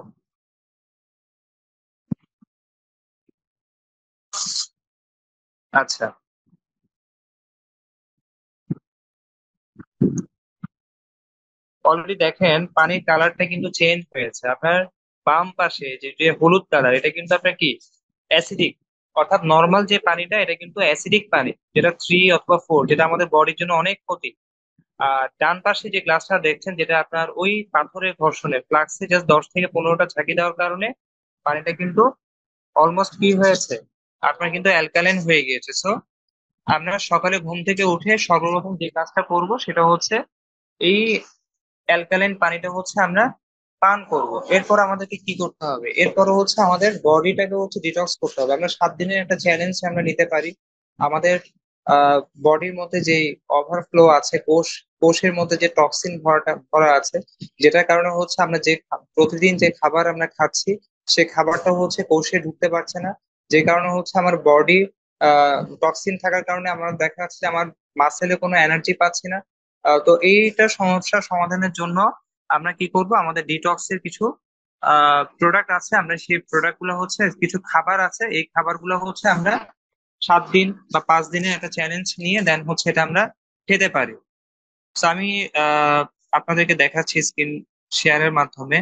আচ্ছা, অলরেডি দেখেন পানির কালারটা কিন্তু চেঞ্জ হয়েছে। আপনার বাম পাশে যে যে হলুদ কালার, এটা কিন্তু আপনার কি অ্যাসিডিক, অর্থাৎ নর্মাল যে পানিটা এটা কিন্তু অ্যাসিডিক পানি, যেটা 3 অথবা 4, যেটা আমাদের বডির জন্য অনেক ক্ষতি। আর ডান পাশে যে গ্লাসটা দেখছেন, যেটা আপনার ওই পাথরের ঘর্ষণে ফ্লাক্সে জাস্ট 10 থেকে 15টা ঝাঁকি দেওয়ার কারণে পানিটা কিন্তু অলমোস্ট কি হয়েছে, আপনার কিন্তু অ্যালকালাইন হয়ে গিয়েছে। সো আমরা সকালে ঘুম থেকে উঠে সর্বপ্রথম যে কাজটা করব সেটা হচ্ছে এই অ্যালকালাইন পানিটা হচ্ছে আমরা পান করব। এরপর আমাদেরকে কি করতে হবে, এরপর হচ্ছে আমাদের বডিটাকে হচ্ছে ডিটক্স করতে হবে। আমরা 7 দিনের একটা চ্যালেঞ্জ আমরা নিতে পারি। আমাদের বডির মধ্যে যে ওভারফ্লো আছে, কোষের মধ্যে যে টক্সিন ভরাটা ভরা আছে, যেটার কারণে হচ্ছে আমরা যে প্রতিদিন যে খাবার আমরা খাচ্ছি, সে খাবারটা হচ্ছে কোষে ঢুকতে পারছে না। যে কারণে হচ্ছে আমার বডি টক্সিন থাকার কারণে আমার দেখা যাচ্ছে যে আমার মাসেলে কোনো এনার্জি পাচ্ছি না। তো এইটা সমস্যা সমাধানের জন্য আমরা কি করব, আমাদের ডিটক্সের কিছু প্রোডাক্ট আছে, আমরা সেই প্রোডাক্ট গুলো হচ্ছে, কিছু খাবার আছে, এই খাবারগুলো হচ্ছে আমরা 7 দিন বা 5 দিনের একটা চ্যালেঞ্জ নিয়ে দেন হচ্ছে এটা আমরা খেতে পারি। তো আমি আহ আপনাদেরকে দেখাচ্ছি স্ক্রিন শেয়ারের মাধ্যমে।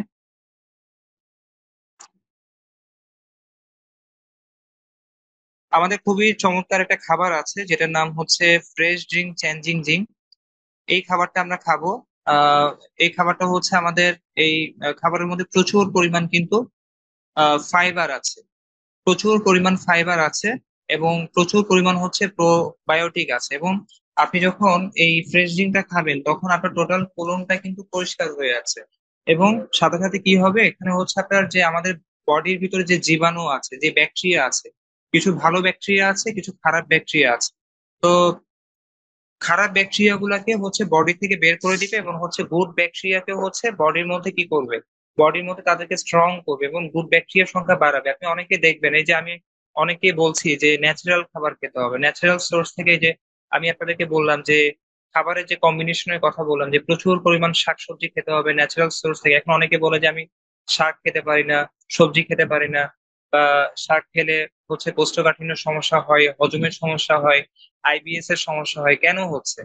আমাদের খুবই চমৎকার একটা খাবার আছে যেটার নাম হচ্ছে ফ্রেশ ড্রিঙ্ক চেঞ্জিং ড্রিঙ্ক। এই খাবারটা আমরা খাবো। আহ এই খাবারটা হচ্ছে আমাদের এই খাবারের মধ্যে প্রচুর পরিমাণ কিন্তু ফাইবার আছে, প্রচুর পরিমাণ ফাইবার আছে, এবং প্রচুর পরিমাণ হচ্ছে প্রোবায়োটিক আছে। এবং আপনি যখন এই ফ্রেশ ড্রিঙ্কটা খাবেন তখন আপনার টোটাল কোলনটা কিন্তু পরিষ্কার হয়ে আছে। এবং সাথে সাথে কি হবে, এখানে হচ্ছে আপনার যে আমাদের বডির ভিতরে যে জীবাণু আছে, যে ব্যাকটেরিয়া আছে, কিছু ভালো ব্যাকটেরিয়া আছে, কিছু খারাপ ব্যাকটেরিয়া আছে। তো খারাপ ব্যাকটেরিয়া গুলাকে হচ্ছে বডি থেকে বের করে দিবে, এবং হচ্ছে গুড ব্যাকটেরিয়াকে হচ্ছে বডির মধ্যে কি করবে, বডির মধ্যে তাদেরকে স্ট্রং করবে এবং গুড ব্যাকটেরিয়ার সংখ্যা বাড়াবে। আপনি অনেকে দেখবেন, এই যে আমি অনেকেই বলছি যে ন্যাচারাল খাবার খেতে হবে, ন্যাচারাল সোর্স থেকে। এই যে আমি আপনাদেরকে বললাম যে খাবারের যে কম্বিনেশনের কথা বললাম, যে প্রচুর পরিমাণ শাকসবজি খেতে হবে ন্যাচারাল সোর্স থেকে। এখন অনেকে বলে যে আমি শাক খেতে পারি না, সবজি খেতে পারি না, বা শাক খেলে হচ্ছে কোষ্ঠকাঠিন্যের সমস্যা হয়, হজমের সমস্যা হয়, আইবিএস এর সমস্যা হয়। কেন হচ্ছে?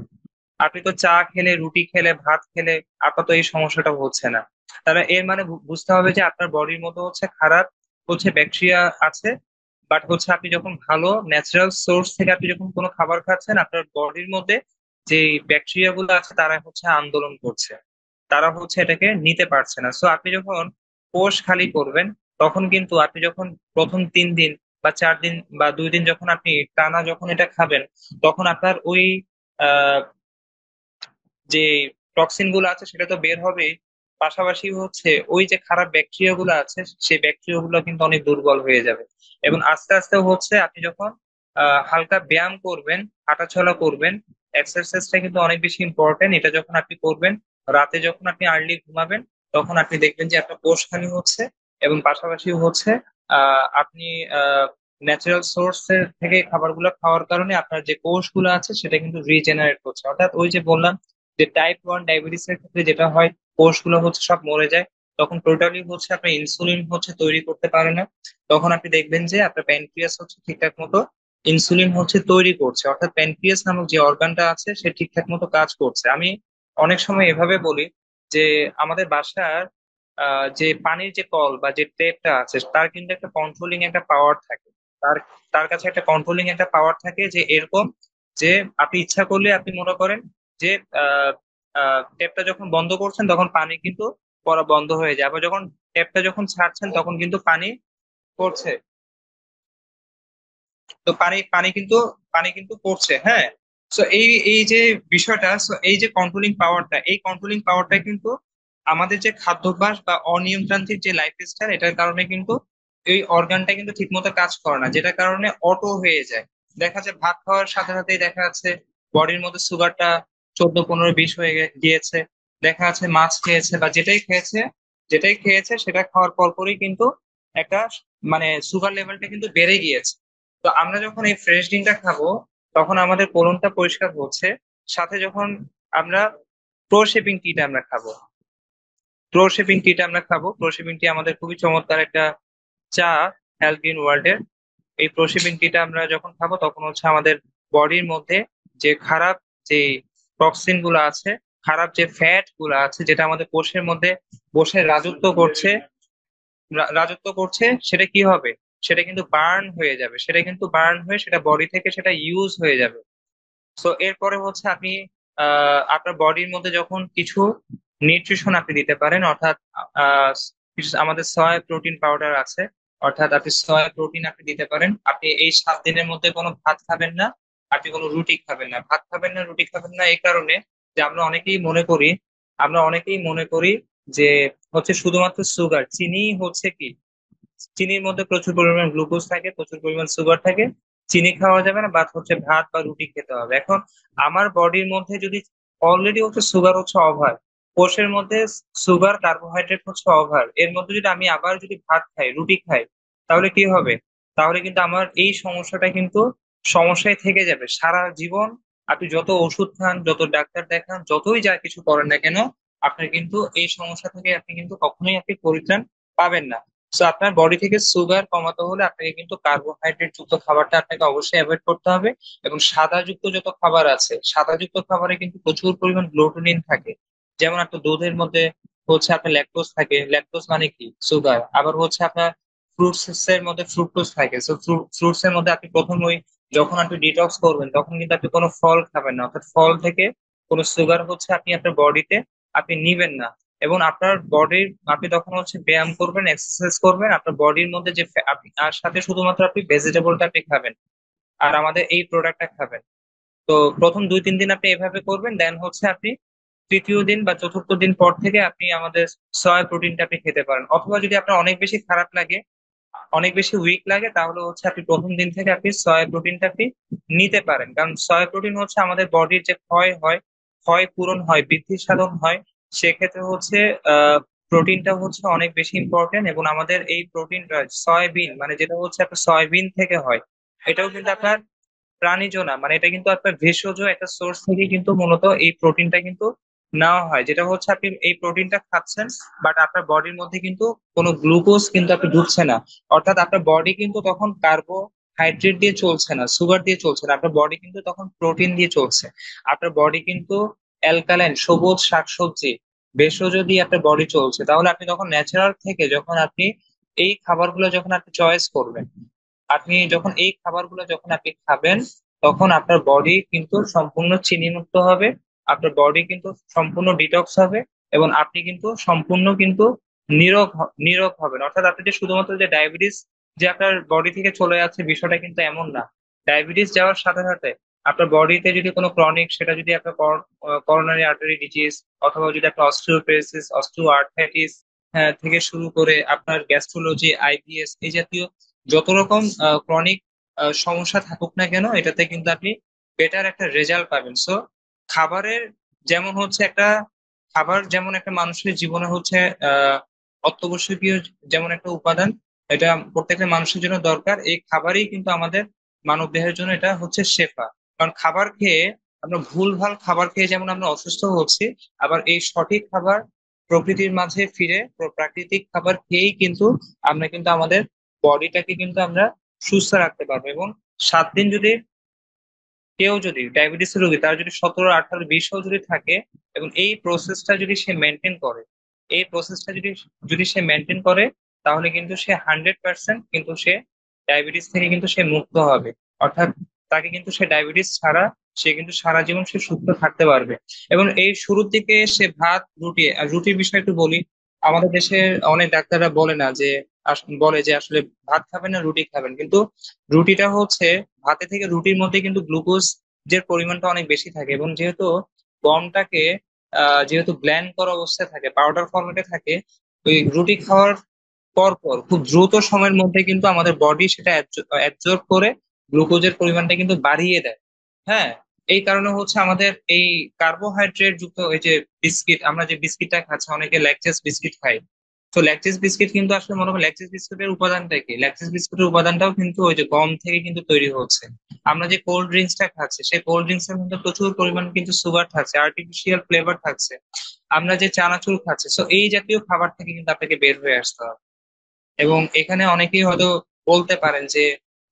আপনি তো চা খেলে, রুটি খেলে, ভাত খেলে আপাতত এই সমস্যাটা হচ্ছে না। তাহলে এর মানে বুঝতে হবে যে আপনার বডির মধ্যে হচ্ছে খারাপ হচ্ছে ব্যাকটেরিয়া আছে। বাট হচ্ছে আপনি যখন ভালো ন্যাচারাল সোর্স থেকে আপনি যখন কোনো খাবার খাচ্ছেন, আপনার বডির মধ্যে যে ব্যাকটেরিয়া গুলো আছে তারা হচ্ছে আন্দোলন করছে, তারা হচ্ছে এটাকে নিতে পারছে না। সো আপনি যখন কোষ খালি করবেন, তখন কিন্তু আপনি যখন প্রথম 3 দিন বা 4 দিন বা 2 দিন যখন আপনি টানা যখন এটা খাবেন, তখন আপনার ওই আহ যে টক্সিন গুলো আছে সেটা তো বের হবে, পাশাপাশি হচ্ছে ওই যে খারাপ ব্যাকটেরিয়া গুলো আছে সেই ব্যাকটেরিয়া গুলো কিন্তু অনেক দুর্বল হয়ে যাবে। এবং আস্তে আস্তে হচ্ছে আপনি যখন হালকা ব্যায়াম করবেন, হাঁটাচলা করবেন, এক্সারসাইজটা কিন্তু অনেক বেশি ইম্পর্টেন্ট। এটা যখন আপনি করবেন, রাতে যখন আপনি আর্লি ঘুমাবেন, তখন আপনি দেখবেন যে আপনার কোষ খালি হচ্ছে। এবং পাশাপাশি হচ্ছে আপনি ন্যাচারাল সোর্স থেকে খাবারগুলো খাওয়ার কারণে আপনার যে কোষগুলো আছে সেটা কিন্তু রিজেনারেট হচ্ছে। অর্থাৎ ওই যে বললাম যে টাইপ 1 ডায়াবেটিস এর ক্ষেত্রে যেটা হয়, কোষগুলো হচ্ছে সব মরে যায়, তখন টোটালি হচ্ছে আপনার ইনসুলিন হচ্ছে তৈরি করতে পারে না। তখন আপনি দেখবেন যে আপনার প্যানক্রিয়াস হচ্ছে ঠিকঠাক মতো ইনসুলিন হচ্ছে তৈরি করছে, অর্থাৎ প্যানক্রিয়াস নামক যে অর্গানটা আছে সে ঠিকঠাক মতো কাজ করছে। আমি অনেক সময় এভাবে বলি যে আমাদের বাসার যে পানির যে কল বা যে টেপটা আছে তার কিন্তু একটা কন্ট্রোলিং একটা পাওয়ার থাকে। তার তার কাছে একটা কন্ট্রোলিং একটা পাওয়ার থাকে, যে এরকম যে আপনি ইচ্ছা করলে আপনি মনে করেন যে ট্যাপটা যখন বন্ধ করছেন তখন পানি কিন্তু পড়া বন্ধ হয়ে যায়, আবার যখন ট্যাপটা যখন ছাড়ছেন তখন কিন্তু পানি পড়ছে। তো পানি কিন্তু পড়ছে, হ্যাঁ। সো এই এই যে বিষয়টা, সো এই যে কন্ট্রোলিং পাওয়ারটা, এই কন্ট্রোলিং পাওয়ারটা কিন্তু আমাদের যে খাদ্যাভ্যাস বা অনিয়মতান্ত্রিক যে লাইফস্টাইল, এটার কারণে কিন্তু এই অর্গানটা কিন্তু ঠিকমতো কাজ করে না, যেটার কারণে অটো হয়ে যায়। দেখা যায় ভাত খাওয়ার সাথে সাথেই দেখা যাচ্ছে বডির মধ্যে সুগারটা 14, 15, 20 হয়ে গিয়েছে। দেখা যাচ্ছে মাছ খেয়েছে বা যেটাই খেয়েছে সেটা খাওয়ার পরপরই কিন্তু একটা মানে সুগার লেভেলটা কিন্তু বেড়ে গিয়েছে। তো আমরা যখন এই ফ্রেশ ডিমটা খাবো, তখন আমাদের কোলনটা পরিষ্কার হচ্ছে। সাথে যখন আমরা প্রো শেপিং টিটা আমরা খাবো, প্রো শেপিং টি আমাদের খুবই চমৎকার একটা চা, হেলথ গ্রিন ওয়ার্ল্ড এর। এই প্রো শেপিং টিটা আমরা যখন খাবো তখন হচ্ছে আমাদের বডির মধ্যে যে খারাপ যে টক্সিন গুলো আছে, খারাপ যে ফ্যাট গুলো আছে, যেটা আমাদের কোষের মধ্যে বসে রাজত্ব করছে, সেটা কি হবে, সেটা কিন্তু বার্ন হয়ে যাবে, সেটা কিন্তু বার্ন হয়ে সেটা বডি থেকে সেটা ইউজ হয়ে যাবে। তো এরপরে হচ্ছে আপনি আপনার বডির মধ্যে যখন কিছু নিউট্রিশন আপনি দিতে পারেন, অর্থাৎ আহ, আমাদের সয়া প্রোটিন পাউডার আছে, অর্থাৎ আপনি সয়া প্রোটিন আপনি দিতে পারেন। আপনি এই 7 দিনের মধ্যে কোনো ভাত খাবেন না, আপনি কোনো রুটি খাবেন না। ভাত খাবেন না, রুটি খাবেন না এই কারণে যে আমরা অনেকেই মনে করি যে হচ্ছে শুধুমাত্র সুগার, চিনি হচ্ছে কি, চিনির মধ্যে প্রচুর পরিমাণ গ্লুকোজ থাকে, প্রচুর পরিমাণ সুগার থাকে, চিনি খাওয়া যাবে না, বা হচ্ছে ভাত বা রুটি খেতে হবে। এখন আমার বডির মধ্যে যদি অলরেডি হচ্ছে সুগার হচ্ছে ওভার, কোষের মধ্যে সুগার কার্বোহাইড্রেট হচ্ছে ওভার, এর মধ্যে যদি আমি আবার যদি ভাত খাই, রুটি খাই, তাহলে কি হবে? তাহলে কিন্তু আমার এই সমস্যাটা কিন্তু সমস্যায় থেকে যাবে সারা জীবন। আপনি যত ওষুধ খান, যত ডাক্তার দেখান, যতই যা কিছু করেন না কেন, আপনার কিন্তু এই সমস্যা থেকে আপনি কিন্তু কখনোই আপনি পরিত্রাণ পাবেন না। তো আপনার বডি থেকে সুগার কমাতে হলে আপনাকে কিন্তু কার্বোহাইড্রেট যুক্ত খাবারটা আপনাকে অবশ্যই অ্যাভয়েড করতে হবে। এবং সাদা যুক্ত যত খাবার আছে, সাদা যুক্ত খাবারে কিন্তু প্রচুর পরিমাণ গ্লুটেনিন থাকে। যেমন আপনার দুধের মধ্যে হচ্ছে আপনার ল্যাকটোজ থাকে, ল্যাকটোজ মানে কি সুগার। আবার হচ্ছে আপনার ফ্রুটস এর মধ্যে ফ্রুক্টোজ থাকে। তো ফ্রুটস এর মধ্যে আপনি প্রথম ওই যখন আপনি ডিটক্স করবেন তখন কিন্তু আপনি কোনো ফল খাবেন না, অর্থাৎ ফল থেকে কোনো সুগার হচ্ছে আপনি আপনার বডিতে আপনি নিবেন না। এবং আপনার বডির আপনি তখন হচ্ছে ব্যায়াম করবেন, এক্সারসাইজ করবেন, আপনার বডির মধ্যে যে আপনি আর সাথে শুধুমাত্র আপনি ভেজিটেবলটা আপনি খাবেন আর আমাদের এই প্রোডাক্টটা খাবেন। তো প্রথম 2-3 দিন আপনি এভাবে করবেন, দেন হচ্ছে আপনি তৃতীয় দিন বা চতুর্থ দিন পর থেকে আপনি আমাদের সয়া প্রোটিনটা আপনি খেতে পারেন। অথবা যদি আপনার অনেক বেশি খারাপ লাগে, অনেক বেশি উইক লাগে, তাহলে হচ্ছে আপনি প্রথম দিন থেকে আপনি সয়া প্রোটিনটা আপনি নিতে পারেন। কারণ সয়া প্রোটিন হচ্ছে আমাদের বডির যে ক্ষয় হয়, ক্ষয় পূরণ হয়, বৃদ্ধি সাধন হয়, সেক্ষেত্রে হচ্ছে প্রোটিনটা হচ্ছে অনেক বেশি ইম্পর্টেন্ট। এবং আমাদের এই প্রোটিনটা সয়াবিন, মানে যেটা হচ্ছে আপনার সয়াবিন থেকে হয়, এটাও কিন্তু আপনার প্রাণীজ না, মানে এটা কিন্তু আপনার ভেষজ একটা সোর্স থেকে কিন্তু মূলত এই প্রোটিনটা কিন্তু নেওয়া হয়, যেটা হচ্ছে আপনি এই প্রোটিনটা খাচ্ছেন, বাট আপনার বডির মধ্যে কিন্তু কোনো গ্লুকোজ কিন্তু আপনি ঢুকছে না। অর্থাৎ আপনার বডি কিন্তু তখন কার্বোহাইড্রেট দিয়ে চলছে না, সুগার দিয়ে চলছে না, আপনার বডি কিন্তু তখন প্রোটিন দিয়ে চলছে। আপনার বডি কিন্তু অ্যালকালাইন, সবুজ শাকসবজি, ভেষজ দিয়ে আপনার বডি চলছে। তাহলে আপনি তখন ন্যাচারাল থেকে যখন আপনি এই খাবারগুলো যখন আপনি চয়েস করবেন, আপনি যখন এই খাবারগুলো যখন আপনি খাবেন, তখন আপনার বডি কিন্তু সম্পূর্ণ চিনি মুক্ত হবে, আপনার বডি কিন্তু সম্পূর্ণ ডিটক্স হবে, এবং আপনি কিন্তু সম্পূর্ণ কিন্তু নীরোগ হবেন। অর্থাৎ আপনি যে শুধুমাত্র যে ডায়াবেটিস যে আপনার বডি থেকে চলে যাচ্ছে, বিষয়টা কিন্তু এমন না। ডায়াবেটিস যাওয়ার সাথে সাথে আপনার বডিতে যদি কোনো ক্রনিক, সেটা যদি আপনার করোনারি আর্টারি ডিজিজ, অথবা যদি আপনার অস্টিওপোরোসিস, অস্টিও আর্থ্রাইটিস থেকে শুরু করে আপনার গ্যাস্ট্রোলজি, আইবিএস, এই জাতীয় যত রকম ক্রনিক সমস্যা থাকুক না কেন, এটাতে কিন্তু আপনি বেটার একটা রেজাল্ট পাবেন। সো খাবারের যেমন হচ্ছে একটা খাবার যেমন একটা মানুষের জীবনে হচ্ছে আহ অত্যাবশ্যকীয় যেমন একটা উপাদান, এটা প্রত্যেকটা মানুষের জন্য দরকার, এই খাবারই কিন্তু আমাদের মানব দেহের জন্য এটা হচ্ছে শেফা। কারণ খাবার খেয়ে আমরা ভুলভাল খাবার খেয়ে যেমন আমরা অসুস্থ হচ্ছি, আবার এই সঠিক খাবার প্রকৃতির মাঝে ফিরে প্রাকৃতিক খাবার খেয়েই কিন্তু আমরা কিন্তু আমাদের বডিটাকে কিন্তু আমরা সুস্থ রাখতে পারবো। এবং 7 দিন যদি কেউ যদি ডায়াবেটিস রোগী, তার যদি 17, 18, 20ও যদি থাকে, এবং এই প্রসেসটা যদি সে মেনটেন করে, এই প্রসেসটা যদি যদি সে মেনটেন করে, তাহলে কিন্তু সে 100% কিন্তু সে ডায়াবেটিস থেকে কিন্তু সে মুক্ত হবে। অর্থাৎ তাকে কিন্তু সে ডায়াবেটিস ছাড়া সে কিন্তু সারা জীবন সে সুস্থ থাকতে পারবে। এবং এই শুরুর দিকে সে ভাত রুটি, আর রুটির বিষয় একটু বলি। আমাদের দেশে অনেক ডাক্তাররা বলে না যে বলে যে আসলে ভাত খাবেন না রুটি খাবেন, কিন্তু রুটিটা হচ্ছে ভাতে থেকে রুটির মধ্যে কিন্তু গ্লুকোজ যে পরিমাণটা অনেক বেশি থাকে। এবং যেহেতু গমটাকে যেহেতু ব্ল্যান্ড করা অবস্থায় থাকে, পাউডার ফরম্যাটে থাকে, ওই রুটি খাওয়ার পর পর খুব দ্রুত সময়ের মধ্যে কিন্তু আমাদের বডি সেটা অ্যাবজর্ব করে গ্লুকোজের পরিমাণটা কিন্তু বাড়িয়ে দেয়। হ্যাঁ, এই কারণে হচ্ছে আমাদের এই কার্বোহাইড্রেট যুক্ত এই যে বিস্কিট, আমরা যে বিস্কিটটা খাচ্ছি, অনেকে ল্যাকটেস বিস্কিট খাই। তো ল্যাকটিস বিস্কিট কিন্তু আসলে মনে হয় ল্যাকটিস বিস্কুটের উপাদানটা কি, ল্যাকটিস বিস্কুটের উপাদানটাও কিন্তু ওই যে গম থেকে কিন্তু তৈরি হচ্ছে। আমরা যে কোল্ড ড্রিঙ্কসটা খাচ্ছি, সেই কোল্ড ড্রিঙ্কস এর মধ্যে প্রচুর পরিমাণ কিন্তু সুগার থাকছে, আর্টিফিশিয়াল ফ্লেভার থাকছে। আমরা যে চানাচুর খাচ্ছি, তো এই জাতীয় খাবার থেকে কিন্তু আপনাকে বের হয়ে আসতে হবে। এবং এখানে অনেকেই হয়তো বলতে পারেন যে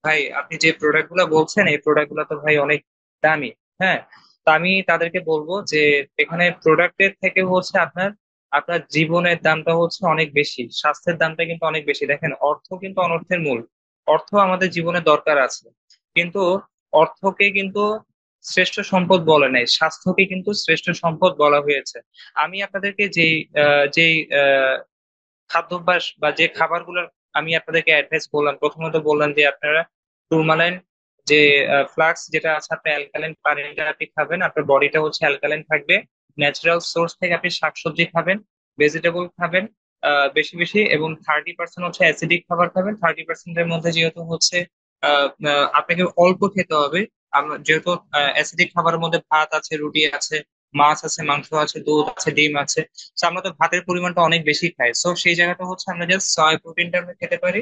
ভাই আপনি যে প্রোডাক্ট গুলা বলছেন, এই প্রোডাক্ট গুলা তো ভাই অনেক দামি। হ্যাঁ, তো আমি তাদেরকে বলবো যে এখানে প্রোডাক্টের থেকে হচ্ছে আপনার আপনার জীবনের দামটা হচ্ছে অনেক বেশি, স্বাস্থ্যের দামটা কিন্তু অনেক বেশি। দেখেন, অর্থ কিন্তু অনর্থের মূল। অর্থ আমাদের জীবনে দরকার আছে, কিন্তু অর্থকে কিন্তু শ্রেষ্ঠ সম্পদ বলে নাই, স্বাস্থ্যকে কিন্তু শ্রেষ্ঠ সম্পদ বলা হয়েছে। আমি আপনাদেরকে যেই খাদ্যাভ্যাস বা যে খাবারগুলোর আমি আপনাদেরকে অ্যাডভাইস করলাম, প্রথমত বললাম যে আপনারা টুরমালাইন, যে ফ্লাক্স যেটা আছে, আপনি অ্যালকালাইন পানিটা আপনি খাবেন, আপনার বডিটা হচ্ছে অ্যালকালাইন থাকবে। ন্যাচারাল সোর্স থেকে আপনি শাকসবজি খাবেন, ভেজিটেবল খাবেন বেশি বেশি, এবং 30% হচ্ছে অ্যাসিডিক খাবার খাবেন। 30%-এর মধ্যে যেহেতু হচ্ছে আপনাকে অল্প খেতে হবে। যেহেতু অ্যাসিডিক খাবারের মধ্যে ভাত আছে, রুটি আছে, মাছ আছে, মাংস আছে, দুধ আছে, ডিম আছে। So, আমরা তো ভাতের পরিমাণটা অনেক বেশি খাই, সো সেই জায়গাটা হচ্ছে আমরা জাস্ট সয় প্রোটিনটা আমরা খেতে পারি।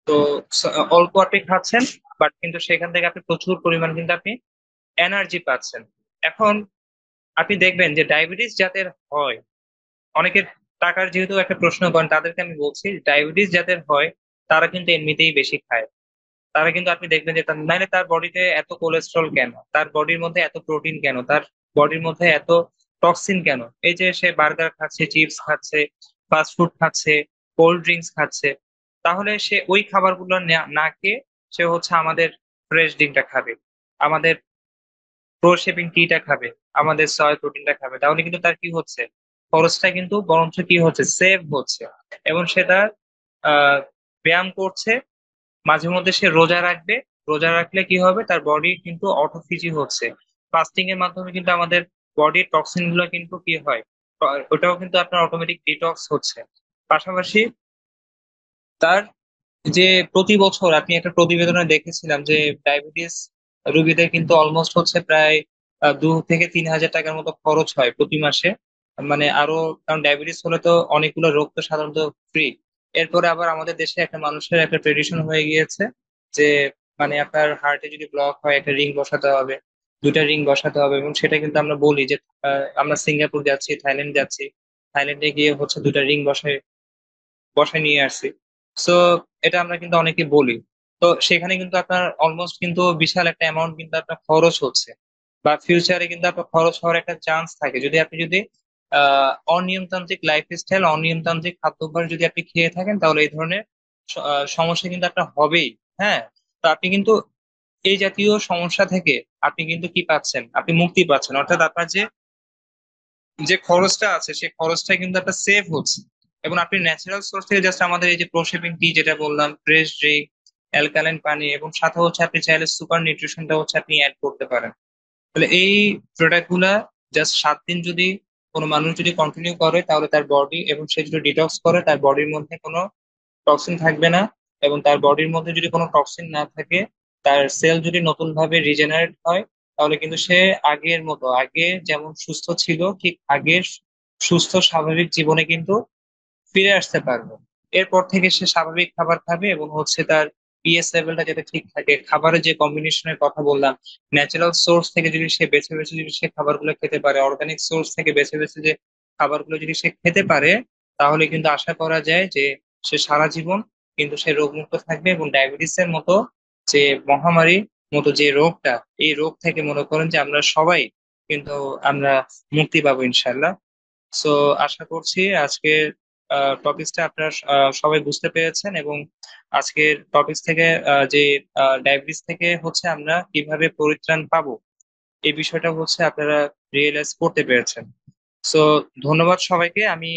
তো অল্প আপনি খাচ্ছেন, বাট কিন্তু সেখান থেকে আপনি প্রচুর পরিমাণ কিন্তু আপনি এনার্জি পাচ্ছেন। এখন আপনি দেখবেন যে ডায়াবেটিস যাদের হয়, অনেকের টাকার যেহেতু একটা প্রশ্ন করেন, তাদেরকে আমি বলছি ডায়াবেটিস যাদের হয় তারা কিন্তু এমনিতেই বেশি খায়। তারা কিন্তু আপনি দেখবেন যে নাইলে তার বডিতে এত কোলেস্ট্রল কেন, তার বডির মধ্যে এত প্রোটিন কেন, তার বডির মধ্যে এত টক্সিন কেন? এই যে সে বার্গার খাচ্ছে, চিপস খাচ্ছে, ফাস্ট ফুড খাচ্ছে, কোল্ড ড্রিঙ্কস খাচ্ছে, তাহলে সে ওই খাবারগুলো না না খেয়ে সে হচ্ছে আমাদের ফ্রেশ ড্রিঙ্কটা খাবে, আমাদের প্রো শেপিং টিটা খাবে, আমাদের সয় প্রোটিনটা খাবে, তাহলে কিন্তু তার কি হচ্ছে, খরচটা কিন্তু বরঞ্চ কি হচ্ছে, সেভ হচ্ছে। এবং সে তার আহ ব্যায়াম করছে, মাঝে মধ্যে সে রোজা রাখবে। রোজা রাখলে কি হবে, তার বডি কিন্তু অটোফিজি হচ্ছে। ফাস্টিং এর মাধ্যমে কিন্তু আমাদের বডির টক্সিন গুলো কিন্তু কি হয়, ওটাও কিন্তু আপনার অটোমেটিক ডিটক্স হচ্ছে। পাশাপাশি তার যে প্রতি বছর আপনি একটা প্রতিবেদনে দেখেছিলাম যে ডায়াবেটিস রোগীদের কিন্তু অলমোস্ট হচ্ছে প্রায় 2 থেকে 3 হাজার টাকার মতো খরচ হয় প্রতি মাসে। মানে আরো, কারণ ডায়াবেটিস হলে তো অনেকগুলো রোগ তো সাধারণত ফ্রি। এরপরে আবার আমাদের দেশে একটা মানুষের একটা ট্রেডিশন হয়ে গিয়েছে যে মানে আপনার হার্টে যদি ব্লক হয় একটা রিং বসাতে হবে, 2টা রিং বসাতে হবে। এবং সেটা কিন্তু আমরা বলি যে আমরা সিঙ্গাপুর যাচ্ছি, থাইল্যান্ড যাচ্ছি, থাইল্যান্ডে গিয়ে হচ্ছে 2টা রিং বসায় বসায় নিয়ে আসছি। সো এটা আমরা কিন্তু অনেকে বলি। তো সেখানে কিন্তু আপনার অলমোস্ট কিন্তু বিশাল একটা অ্যামাউন্ট কিন্তু আপনার খরচ হচ্ছে, বা ফিউচারে কিন্তু আপনার খরচ হওয়ার একটা চান্স থাকে যদি আপনি যদি অনিয়মতান্ত্রিক লাইফস্টাইল, অনিয়মতান্ত্রিক খাদ্যাভ্যাস যদি আপনি খেয়ে থাকেন, তাহলে এই ধরনের সমস্যা কিন্তু আপনার হবেই। হ্যাঁ, তো আপনি কিন্তু এই জাতীয় সমস্যা থেকে আপনি কিন্তু কি পাচ্ছেন, আপনি মুক্তি পাচ্ছেন, অর্থাৎ আপনার যে যে খরচটা আছে সেই খরচটা কিন্তু একটা সেভ হচ্ছে। এবং আপনি ন্যাচারাল সোর্স থেকে জাস্ট আমাদের এই যে প্রোশেপিং টি যেটা বললাম, ফ্রেশ ড্রিঙ্ক, অ্যালকালাইন পানি, এবং সাথে হচ্ছে আপনি চাইলে সুপার নিউট্রিশনটা হচ্ছে আপনি অ্যাড করতে পারেন। তাহলে এই প্রোডাক্ট গুলা জাস্ট 7 দিন যদি কোনো মানুষ যদি কন্টিনিউ করে, তাহলে তার বডি, এবং সে যদি ডিটক্স করে, তার বডির মধ্যে কোনো টক্সিন থাকবে না। এবং তার বডির মধ্যে যদি কোনো টক্সিন না থাকে, তার সেল যদি নতুন ভাবে রিজেনারেট হয়, তাহলে কিন্তু সে আগের মতো, আগে যেমন সুস্থ ছিল ঠিক আগের সুস্থ স্বাভাবিক জীবনে কিন্তু ফিরে আসতে পারবে। এরপর থেকে সে স্বাভাবিক খাবার খাবে, এবং হচ্ছে তার পিএস লেভেলটা যাতে ঠিক থাকে। খাবারের যে কম্বিনেশনের কথা বললাম, ন্যাচারাল সোর্স থেকে যদি সে বেছে বেছে যদি সে খাবারগুলো খেতে পারে, অর্গানিক সোর্স থেকে বেছে বেছে যে খাবারগুলো যদি সে খেতে পারে, তাহলে কিন্তু আশা করা যায় যে সে সারা জীবন কিন্তু সে রোগমুক্ত থাকবে। এবং ডায়াবেটিস এর মতো যে মহামারী মতো যে রোগটা, এই রোগ থেকে মনে করেন যে আমরা সবাই কিন্তু আমরা মুক্তি পাবো ইনশাল্লাহ। সো আশা করছি আজকের টপিকসটা আপনারা সবাই বুঝতে পেরেছেন, এবং আজকের টপিকস থেকে যে ডায়াবেটিস থেকে হচ্ছে আমরা কিভাবে পরিত্রাণ পাবো, এই বিষয়টা হচ্ছে আপনারা রিয়েলাইজ করতে পেরেছেন। সো ধন্যবাদ সবাইকে। আমি